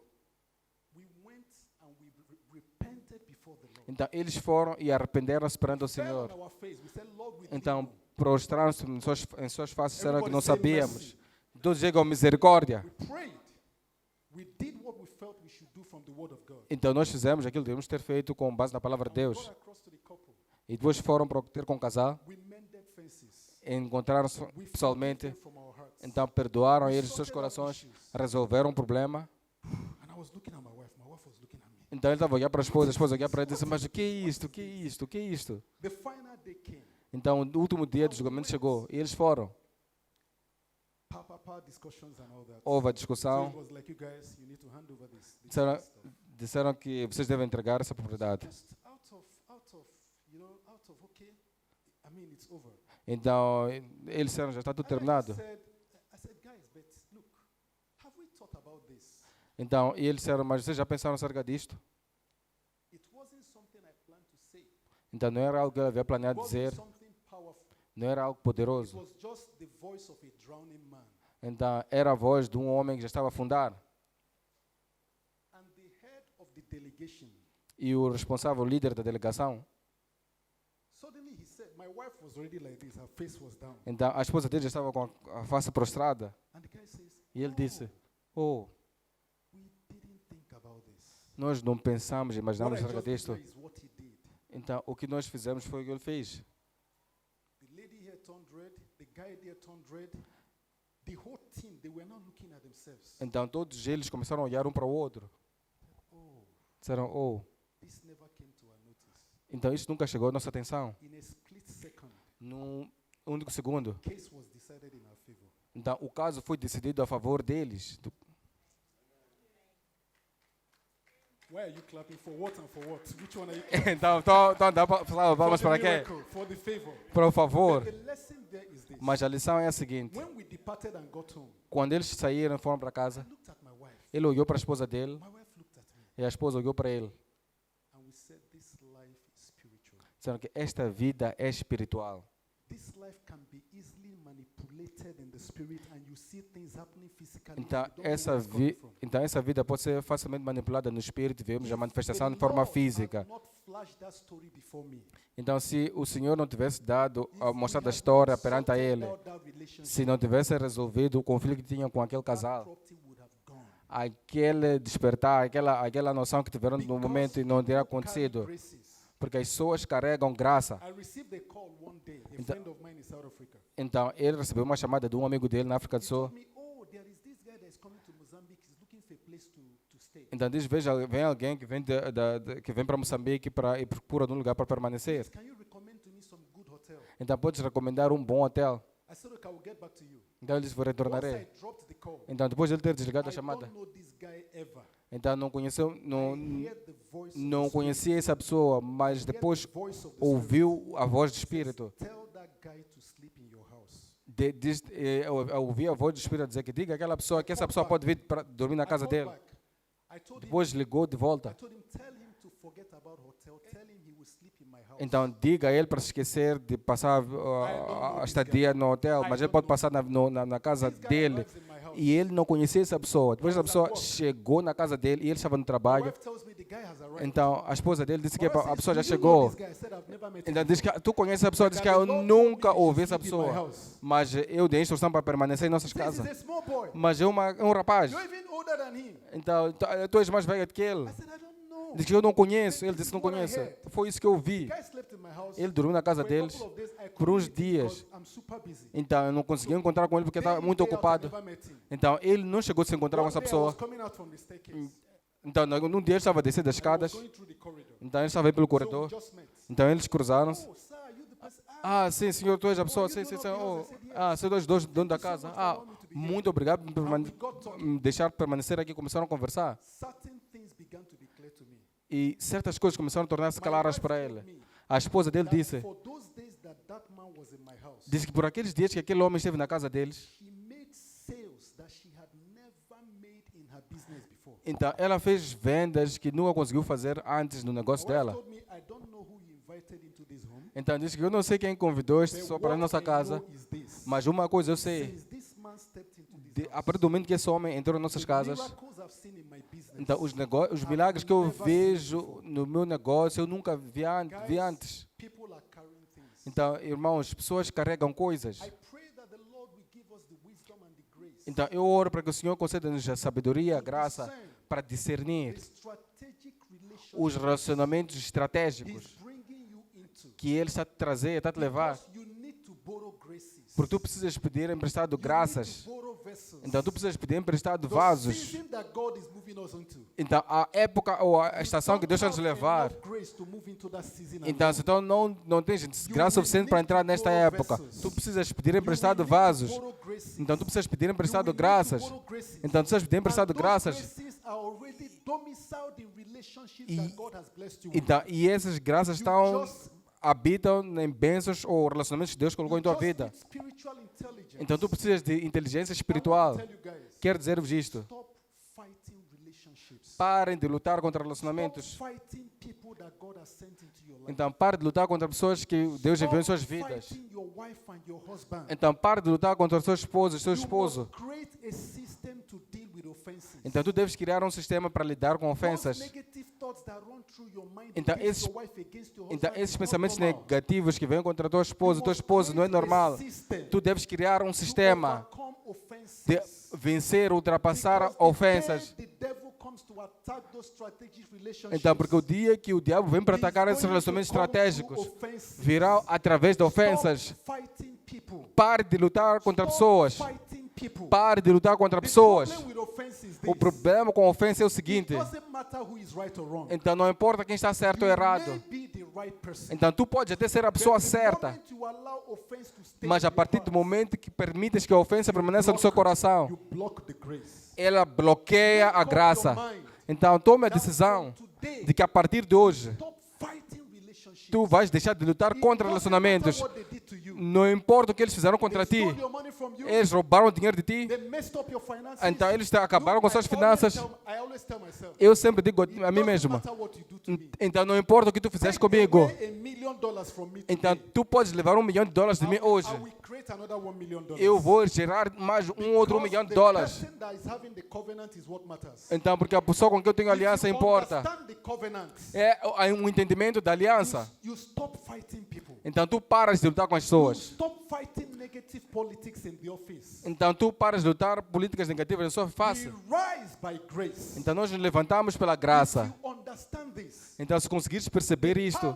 We went and we repented before the Lord. Então eles foram e arrependeram-se perante o Fell Senhor. on our face. We said, Lord, we didn't Então know. prostraram-se em suas faces, disseram que não Everybody say sabíamos. mercy. Todos digam misericórdia. We prayed. We did what we felt we should do from the Word of God. Então nós fizemos aquilo que devemos ter feito com base na palavra de Deus. Got across to the couple. E depois foram para ter com o casal, We mended fences. encontraram-se We pessoalmente. forgave from our hearts. Então perdoaram eles os seus corações, resolveram o problema. And I was looking at my wife. My wife was looking at me. Então ele estava a olhar para a esposa olhar para ele e disse, mas o que é isto? O que é isto? O que é isto? The final day came. Então o último dia do julgamento chegou e eles foram. Pa discussions and all that. Houve a So discussão, it was like, you guys, you need to hand over this disseram, stuff. disseram que vocês devem entregar essa propriedade. Just out of, okay. I mean, it's over. Então eles disseram, já está tudo And terminado. I said, guys, but look, have we thought about this? Então e eles disseram, mas vocês já pensaram acerca disto? It wasn't something I planned to say. Então não era algo que ele havia It planeado wasn't dizer, something powerful. não era algo It poderoso. was just the voice of a drowning man. Então era a voz de um homem que já estava a afundar. And the head of the delegation, E o responsável, o líder da delegação, suddenly he said, my wife was already like this, her face was down. então a esposa dele já estava com a face prostrada. And the guy says, E ele disse, oh, we didn't think about this. nós não pensamos, What imaginamos I acerca just disto. did is what he did. Então o que nós fizemos foi o que ele fez. The lady here turned red, the guy there turned red. The whole team, they were not looking at themselves. Então todos eles começaram a olhar um para o outro. Oh, Disseram, oh, this never came to our notice. então isso nunca chegou à nossa atenção. In a split second, Num único segundo. the case was decided in our favor. Então o caso foi decidido a favor deles. Why are you clapping for what and for what? Which one are you Então dá vamos for para the quê? miracle, for the favor. Para o favor. The lesson there is this. Mas a lição é a seguinte. When we departed and got home, Quando eles saíram e foram para casa, I looked at my wife. ele olhou para a esposa dele My wife looked at me. e a esposa olhou para ele. And we said, this life is spiritual. Disseram que esta vida é espiritual. This life can be easily manipulated in the spirit and you see things happening physically. Então and you don't know where it's coming from. essa vida pode ser facilmente manipulada no espírito, vemos a If manifestação the de forma Lord física. had not flashed that story before me, Então se o Senhor não tivesse dado, if mostrado he a had história not perante a sorted ele, out that relationship, se não tivesse resolvido o conflito que tinham com aquele that casal, property would have gone. aquele despertar, aquela noção que tiveram no Because momento e não teria people carry acontecido, graces. porque as pessoas carregam graça. I received a call one day, a Então- friend of mine in South Africa. Então ele recebeu uma chamada de um amigo dele na África do He Sul. told me, oh, there is this guy that is coming to Mozambique, he's looking for a place to stay. Então diz, veja, vem alguém que vem, que vem para Moçambique e procura um lugar para permanecer. Can you recommend to me some good hotel? Então podes recomendar um bom hotel. I said, okay, I will get back to you. Então ele disse, vou Once retornarei. I dropped the call, Então depois de ele ter desligado I a chamada, don't know this guy ever. então não conheceu, I heard the voice of não the Spirit. conhecia essa pessoa, mas I heard the depois voice of the ouviu a voz do Spirit. Espírito. Tell that guy to sleep in your house. Eu ouvi a voz do Espírito dizer que diga àquela pessoa que essa pessoa pode vir para dormir na casa I called dele. back. I told him, Depois ligou de I volta. told him, tell him to forget about hotel. Tell him he will sleep in my house. Então diga a ele para se esquecer de passar a estadia no hotel, mas ele pode passar na casa This guy dele. arrives in my house. E ele não conhecia essa pessoa. Depois essa pessoa chegou na casa dele e ele estava no My trabalho. wife tells me the guy has arrived. Então a esposa dele disse que My wife a says, pessoa já "Do you know chegou. this guy?" I said, "I've never met him Então diz que before." tu conheces a pessoa, diz que eu nunca ouvi essa pessoa. Mas eu dei instrução para permanecer em nossas This is casas. a small boy. Mas é um rapaz. You're even older than him. Então tu és mais velha do que ele. I said, I don't know. Diz que eu não conheço. Ele disse que não conhece. Foi isso que eu The ouvi. guy slept in my house. Ele dormiu na casa For a deles couple of days, I por uns couldn't meet him dias. because I'm super busy. Então eu não consegui encontrar com ele porque estava Day in, muito day out, I ocupado. never met him. Então ele não chegou a se encontrar com One essa day I pessoa. was coming out from the staircase. Então num dia ele estava descendo das And I was escadas. going through the corridor. Então ele estava aí pelo So we corredor. just met. Então eles cruzaram-se. Oh, sir, are you the person? Ah, Ah, sim, senhor, tu és a pessoa. you Sim, don't sim, know sim. the house. Oh, I said, yes. ah, vocês dois dono da casa. Ah, muito obrigado por and we got talking. me deixar permanecer aqui. Começaram a conversar. Certain things began to be clear to me. E certas coisas começaram a tornar-se My claras wife para told ele. me A esposa dele that disse, for those days that man was in my house, disse que por aqueles dias que aquele homem esteve na casa deles, he made sales that she had never made in her business before. então ela fez vendas que nunca conseguiu fazer antes no My negócio wife dela. told me, I don't know who he invited into this home, Então disse que eu não sei quem convidou este but só para a what nossa I casa, know is this. mas uma coisa eu sei. Since this man stepped into this a partir do momento que esse homem entrou em nossas The casas, miracles I've seen in my business. então os milagres que eu vejo no meu negócio, eu nunca vi Guys, antes. people are carrying things. Então, irmãos, pessoas carregam coisas. I pray that the Lord will give us the wisdom and the grace. Então, eu oro para que o Senhor conceda-nos a sabedoria, a graça, para discernir The strategic os relationship relacionamentos He's estratégicos bringing you into. que Ele está a te trazer, está a te levar. Because you need to borrow graces. Porque tu precisas pedir emprestado You need graças. to borrow vessels. Então, tu precisas pedir emprestado The vasos. season that God is moving us into. Então, a época ou a estação que Deus está a nos Don't have levar. enough grace to move into that season Então, alone. se então não tens graça suficiente para entrar nesta época, tu precisas pedir emprestado vasos. Então, tu precisas pedir emprestado graças. Então, tu precisas pedir emprestado graças. Então, e essas graças habitam em bênçãos ou relacionamentos que Deus colocou em tua vida. Então, tu precisas de inteligência espiritual. Quero dizer-vos isto. Parem de lutar contra relacionamentos. Então, pare de lutar contra pessoas que Deus enviou em suas vidas. Então, pare de lutar contra a sua esposa, seu esposo. Então, tu deves criar um sistema para lidar com ofensas. Então, esses pensamentos negativos que vêm contra a tua esposa não é normal. Tu deves criar um sistema de vencer, ultrapassar ofensas. Então, porque o dia que o diabo vem para atacar esses relacionamentos estratégicos, virá através de ofensas. Pare de lutar contra pessoas. Pare de lutar contra pessoas. O problema com a ofensa é o seguinte. Então, não importa quem está certo ou errado. Então, tu pode até ser a pessoa certa. Mas a partir do momento que permites que a ofensa permaneça no seu coração, ela bloqueia a graça. Então, tome a decisão de que a partir de hoje, tu vais deixar de lutar contra relacionamentos. Não importa o que eles fizeram contra ti. Eles roubaram dinheiro de ti. Então, eles acabaram com suas finanças. Eu sempre digo a mim mesmo. Então, não importa o que tu fizeste comigo. Então, tu podes levar $1 milhão de mim hoje. Eu vou gerar mais outro $1 milhão. Então, porque a pessoa com quem eu tenho aliança importa. É um entendimento da aliança. Então, tu paras de lutar com as pessoas. Então, tu paras de lutar políticas negativas na sua face. Então, nós nos levantamos pela graça. Então, se conseguires perceber isto,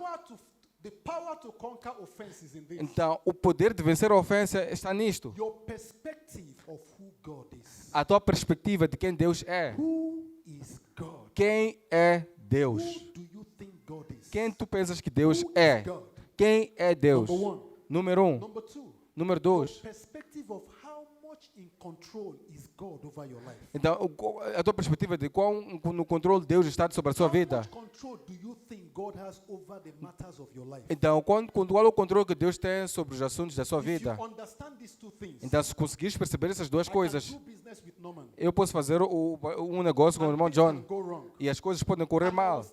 então, o poder de vencer a ofensa está nisto. A tua perspectiva de quem Deus é. Quem é Deus? Quem tu pensas que Deus é? Quem é Deus? Número 1. Número 2. Então, a tua perspectiva de qual no controle Deus está sobre a sua vida. Então, qual é o controle que Deus tem sobre os assuntos da sua vida? Então, se conseguires perceber essas duas coisas, eu posso fazer um negócio com o irmão John e as coisas podem correr mal,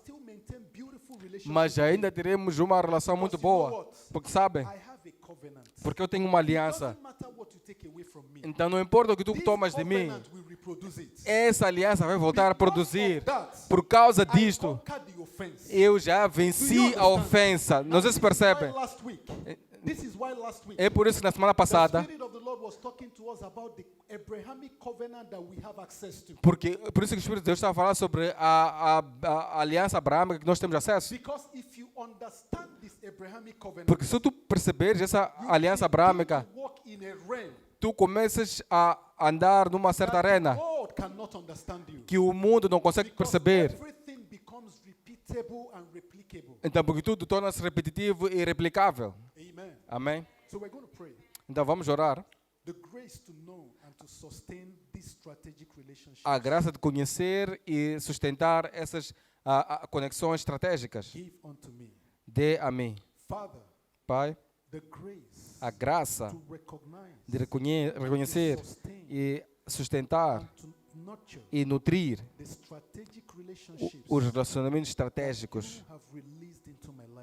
mas ainda teremos uma relação muito boa, porque sabem? Porque eu tenho uma aliança. Então, não importa o que tu tomas de mim, essa aliança vai voltar a produzir. Por causa disto, eu já venci a ofensa. Não sei se percebem. É por isso que na semana passada, por isso que o Espírito de Deus está a falar sobre a aliança abraâmica que nós temos acesso. Porque se tu perceberes essa aliança abraâmica, tu começas a andar numa certa arena que o mundo não consegue perceber. Então, porque tudo torna-se repetitivo e replicável. Amém? Então, vamos orar. A graça de conhecer e sustentar essas conexões estratégicas. Dê a mim, Pai, a graça de reconhecer e sustentar e nutrir os relacionamentos estratégicos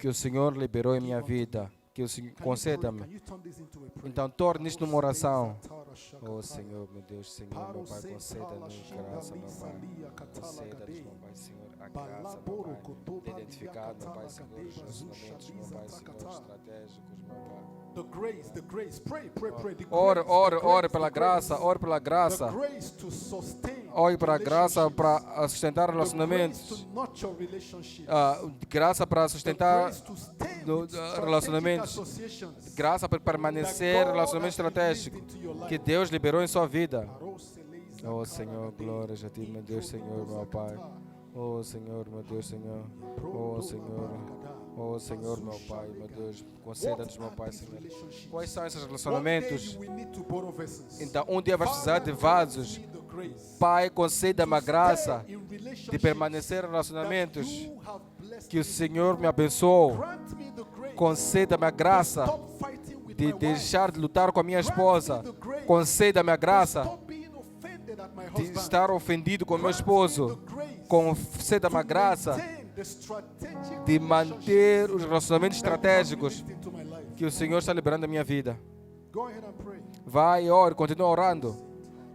que o Senhor liberou em minha vida. que o Senhor Can you pray? conceda-me. Can you turn this into a prayer? Então torne isto numa oração. Parosei Oh Senhor, meu Deus, Senhor, meu Pai, conceda-nos graça, meu Pai. Conceda-nos, meu Pai, Senhor, a graça, meu Pai, de identificar, meu Pai, Senhor, os relacionamentos, meu Pai, Senhor, estratégicos, meu Pai. The grace. Pray. The Ore, grace, ore, the ore grace, pela the grace. graça, ore pela graça. The grace to sustain Ore para a graça relationships. para sustentar The grace relacionamentos. to nurture relationships. Graça para The sustentar grace to stay no- with strategic relacionamentos. associations. Graça para permanecer em relacionamentos estratégicos que Deus liberou em sua vida. Oh Senhor, glórias a Ti, meu Deus, Senhor, meu Pai. Oh Senhor, meu Deus, Senhor. Oh Senhor. Oh Senhor, meu Pai, meu Deus. Conceda-nos, meu Pai, Senhor. Quais são esses relacionamentos? Então, um dia vais precisar de vasos. Pai, conceda-me a graça de permanecer em relacionamentos que o Senhor me abençoou. Conceda-me a graça de deixar de lutar com a minha esposa. Conceda-me a graça de estar ofendido com o meu esposo. Conceda-me a graça de manter os relacionamentos estratégicos que o Senhor está liberando na minha vida. Vai e ore, continua orando.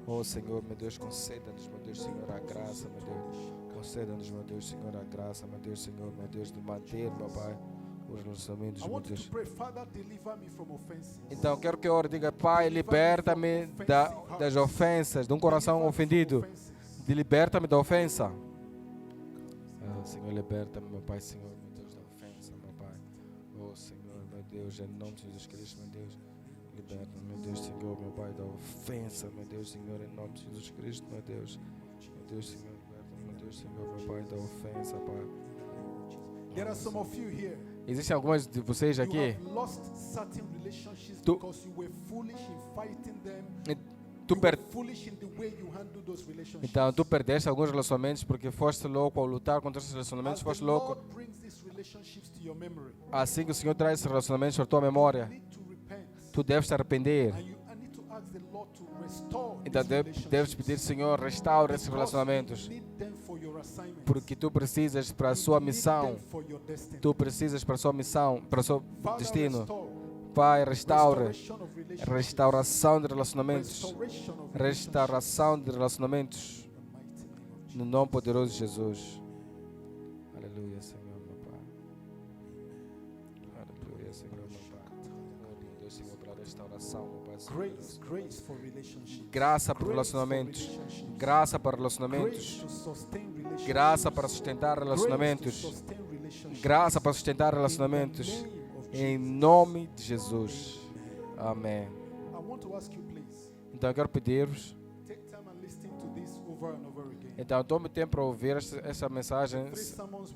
Oh Senhor, meu Deus, conceda-nos, meu Deus, Senhor, a graça, meu Deus. Conceda-nos, meu Deus, Senhor, a graça, meu Deus, Senhor, meu Deus, de manter, meu Pai, os relacionamentos, meu Deus. Então, quero que eu ore, diga, Pai, liberta-me das ofensas, de um coração ofendido. Liberta-me da ofensa. Senhor, liberta-me, meu Pai, Senhor, meu Deus, da ofensa, meu Pai. Oh, Senhor, meu Deus, em nome de Jesus Cristo, meu Deus. Liberta-me, meu Deus, Senhor, meu Pai, da ofensa, meu Deus, Senhor, em nome de Jesus Cristo, meu Deus. Meu Deus, Senhor, liberta-me, meu Deus, Senhor, meu Pai, da ofensa, Pai. There are some of you here. Existem algumas de vocês You aqui. have lost certain relationships Tu- because you were foolish in fighting them. Tu You per- were foolish in the way you handle those relationships. Então, tu perdeste alguns relacionamentos porque foste louco ao lutar contra esses As relacionamentos, the foste louco. Lord brings these relationships to your memory, Assim que o Senhor traz esses relacionamentos para a tua memória, you need to repent. tu deves te arrepender. And I need to ask the Lord to restore Então, these deves relationships. pedir, Senhor, restaura esses Because relacionamentos. you need them for your assignments. Porque tu precisas para a sua You need missão. them for your destiny. Tu precisas para a sua missão, para o seu Father, destino. restore. Pai, restaura. Restoration of relationships. Restauração de relacionamentos. Restoration of Restauração de relacionamentos. relationships. In the mighty name of Jesus. No nome poderoso de Jesus. Aleluia, Senhor, meu Pai. Aleluia, Senhor, meu Pai. Oh, meu Deus, Senhor, pela restauração, meu Pai. Senhor, Grace for relationships. graça para Grace relacionamentos. for relationships. Graça para Grace relacionamentos. to sustain relationships. Graça para sustentar Grace to relacionamentos. sustain relationships. Graça para sustentar relacionamentos. In the name of Em Jesus. nome de Jesus. Amém. I want to ask you, please, Então eu quero pedir-vos. take time and listen to this over and over again. Então tome tempo para ouvir essa mensagem. 3 sermons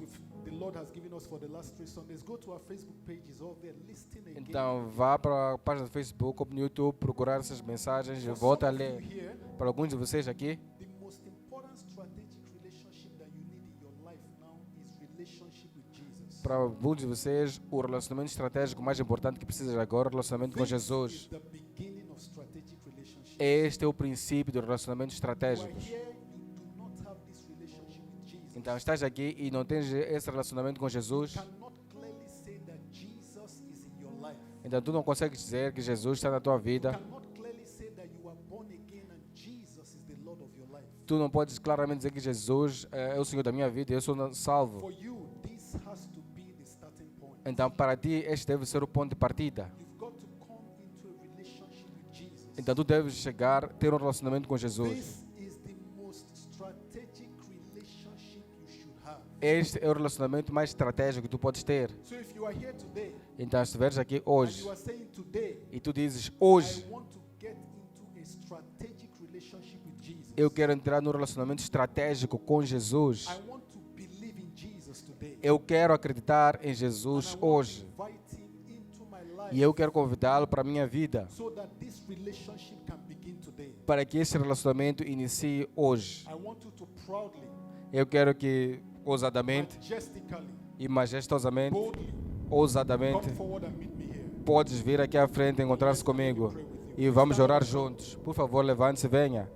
the Lord has given us for the last 3 Sundays. Go to our Facebook pages over there, listen again. Então vá para a página do Facebook ou no YouTube procurar essas mensagens e For volta a some of you ler. here, Para alguns de vocês aqui, the most important strategic relationship that you need in your life now is relationship with Jesus. para alguns de vocês, o relacionamento estratégico mais importante que precisas agora é o relacionamento com This Jesus. is the beginning of strategic relationshiip. Este é o princípio do relacionamento You are estratégico. here, you do not have this relationship with Jesus. Então estás aqui e não tens esse relacionamento com Jesus. Cannot clearly say that Jesus is in your life. Então tu não consegues dizer que Jesus está na tua vida. Cannot clearly say that you are born again and Jesus is the Lord of your life. Tu não podes claramente dizer que Jesus é o Senhor da minha vida e eu sou salvo. For you, this has to be the starting point. Então para ti este deve ser o ponto de partida. You've got to come into a relationship with Jesus. Então tu deves chegar, ter um relacionamento com Jesus. This is the most strategic relationship you should have. Este é o relacionamento mais estratégico que tu podes ter. So if you are here today Então se estiveres aqui and hoje you are saying today, e tu dizes I hoje want to get into a strategic relationship with Jesus. eu quero entrar no relacionamento estratégico com Jesus. I want to believe in Jesus today. Eu quero acreditar em And Jesus I want to hoje. invite him into my life E eu quero convidá-lo para a minha vida. so that this relationship can begin today. Para que esse relacionamento inicie hoje. I want you to proudly, Eu quero que ousadamente majestically, e majestosamente, boldly ousadamente, come forward and meet me here. podes vir aqui à frente e encontrar-se comigo. E vamos orar juntos. Por favor, levante-se e venha.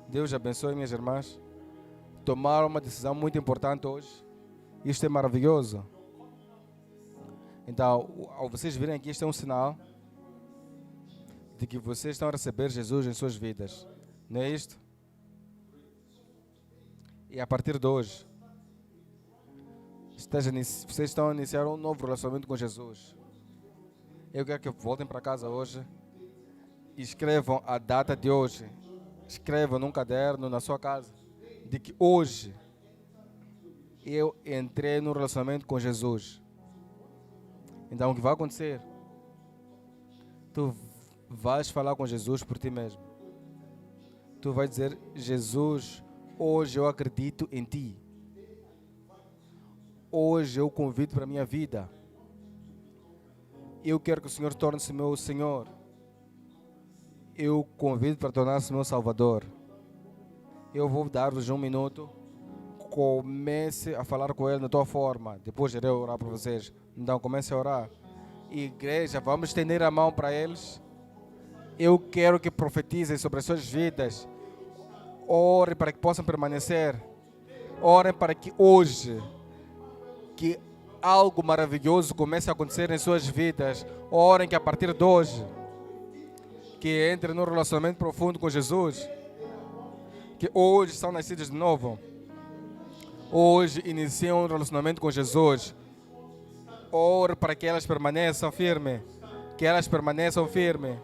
Deus abençoe minhas irmãs. Tomaram uma decisão muito importante hoje. Isto é maravilhoso. Então, ao vocês virem aqui, este é um sinal de que vocês estão a receber Jesus em suas vidas. Não é isto? E a partir de hoje, vocês estão a iniciar um novo relacionamento com Jesus. Eu quero que voltem para casa hoje e escrevam a data de hoje. Escrevam num caderno na sua casa de que hoje eu entrei num relacionamento com Jesus. Então o que vai acontecer? Tu vais falar com Jesus por ti mesmo. Tu vais dizer: Jesus, hoje eu acredito em ti. Hoje eu convido para a minha vida. Eu quero que o Senhor torne-se meu Senhor. Eu convido para tornar-se meu Salvador. Eu vou dar-vos 1 minuto. Comece a falar com Ele na tua forma. Depois irei orar para vocês. Então comece a orar. Igreja, vamos estender a mão para eles. Eu quero que profetizem sobre as suas vidas. Orem para que possam permanecer. Orem para que hoje que algo maravilhoso comece a acontecer em suas vidas. Orem que a partir de hoje que entrem num relacionamento profundo com Jesus. Que hoje são nascidos de novo. Hoje iniciam um relacionamento com Jesus. Ore para que elas permaneçam firmes. Que elas permaneçam firmes.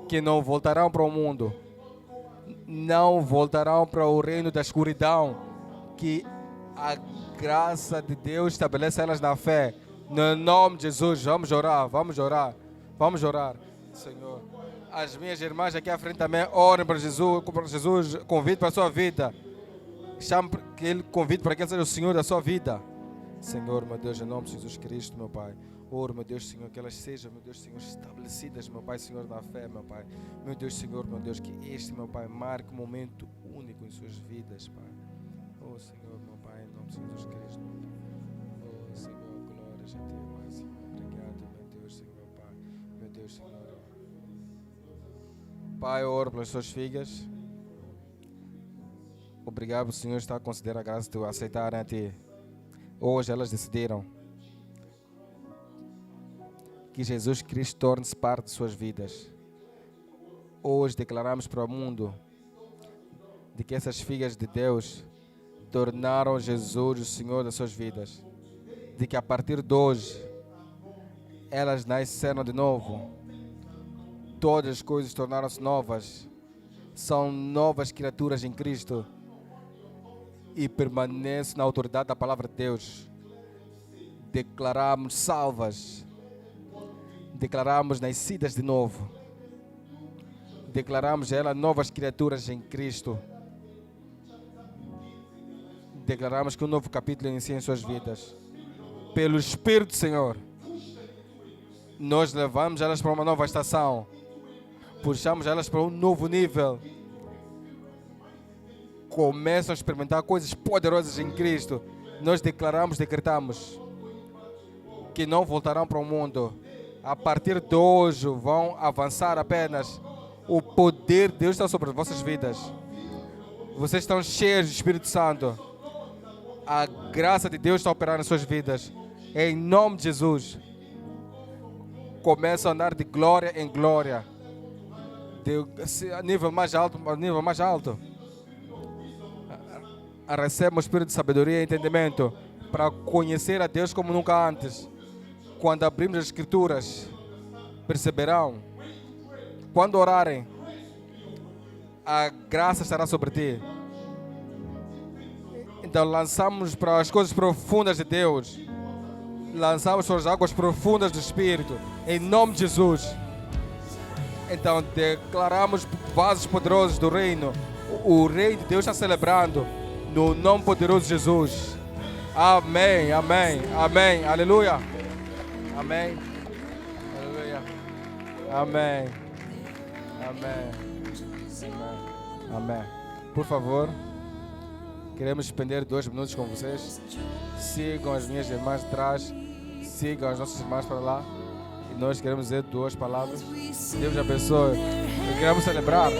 Que não voltarão para o mundo. Não voltarão para o reino da escuridão. Que a graça de Deus estabelece elas na fé. No nome de Jesus, vamos orar, vamos orar. Vamos orar, Senhor. As minhas irmãs aqui à frente também orem para Jesus, convide para a sua vida. Chame que Ele convide para que Ele seja o Senhor da sua vida. Senhor, meu Deus, em nome de Jesus Cristo, meu Pai. Oro, meu Deus, Senhor, que elas sejam, meu Deus, Senhor, estabelecidas, meu Pai, Senhor, na fé, meu Pai. Meu Deus, Senhor, meu Deus, que este, meu Pai, marque um momento único em suas vidas, Pai. Oh, Senhor, meu Pai, em nome de Jesus Cristo, meu Pai. Oh, Senhor, glórias a Ti, Pai, Senhor. Obrigado, meu Deus, Senhor, meu Pai. Meu Deus, Senhor. Pai, eu oro pelas suas filhas. Obrigado, o Senhor está a conceder a graça de tu aceitarem a Ti. Hoje elas decidiram que Jesus Cristo torne-se parte de suas vidas. Hoje declaramos para o mundo de que essas filhas de Deus tornaram Jesus o Senhor das suas vidas. De que a partir de hoje elas nasceram de novo. Todas as coisas tornaram-se novas. São novas criaturas em Cristo. E permanecem na autoridade da palavra de Deus. Declaramos salvas. Declaramos nascidas de novo. Declaramos elas novas criaturas em Cristo. Declaramos que um novo capítulo inicia em suas vidas. Pelo Espírito do Senhor, nós levamos elas para uma nova estação. Puxamos elas para um novo nível. Começam a experimentar coisas poderosas em Cristo. Nós decretamos que não voltarão para o mundo. A partir de hoje vão avançar apenas. O poder de Deus está sobre as vossas vidas. Vocês estão cheios do Espírito Santo. A graça de Deus está a operar nas suas vidas. Em nome de Jesus. Começam a andar de glória em glória. A nível mais alto, a nível mais alto. Recebam o espírito de sabedoria e entendimento para conhecer a Deus como nunca antes. Quando abrimos as Escrituras, perceberão. Quando orarem, a graça estará sobre ti. Então lançamos para as coisas profundas de Deus. Lançamos para as águas profundas do Espírito. Em nome de Jesus. Então declaramos vasos poderosos do reino. O reino de Deus está celebrando. No nome poderoso de Jesus. Amém, amém, amém, aleluia. Amém, aleluia. Amém, amém, amém, amém. Por favor, queremos despender 2 minutos com vocês. Sigam as minhas irmãs de trás. Sigam as nossas irmãs para lá. E nós queremos dizer 2 palavras. Deus abençoe. E queremos celebrar.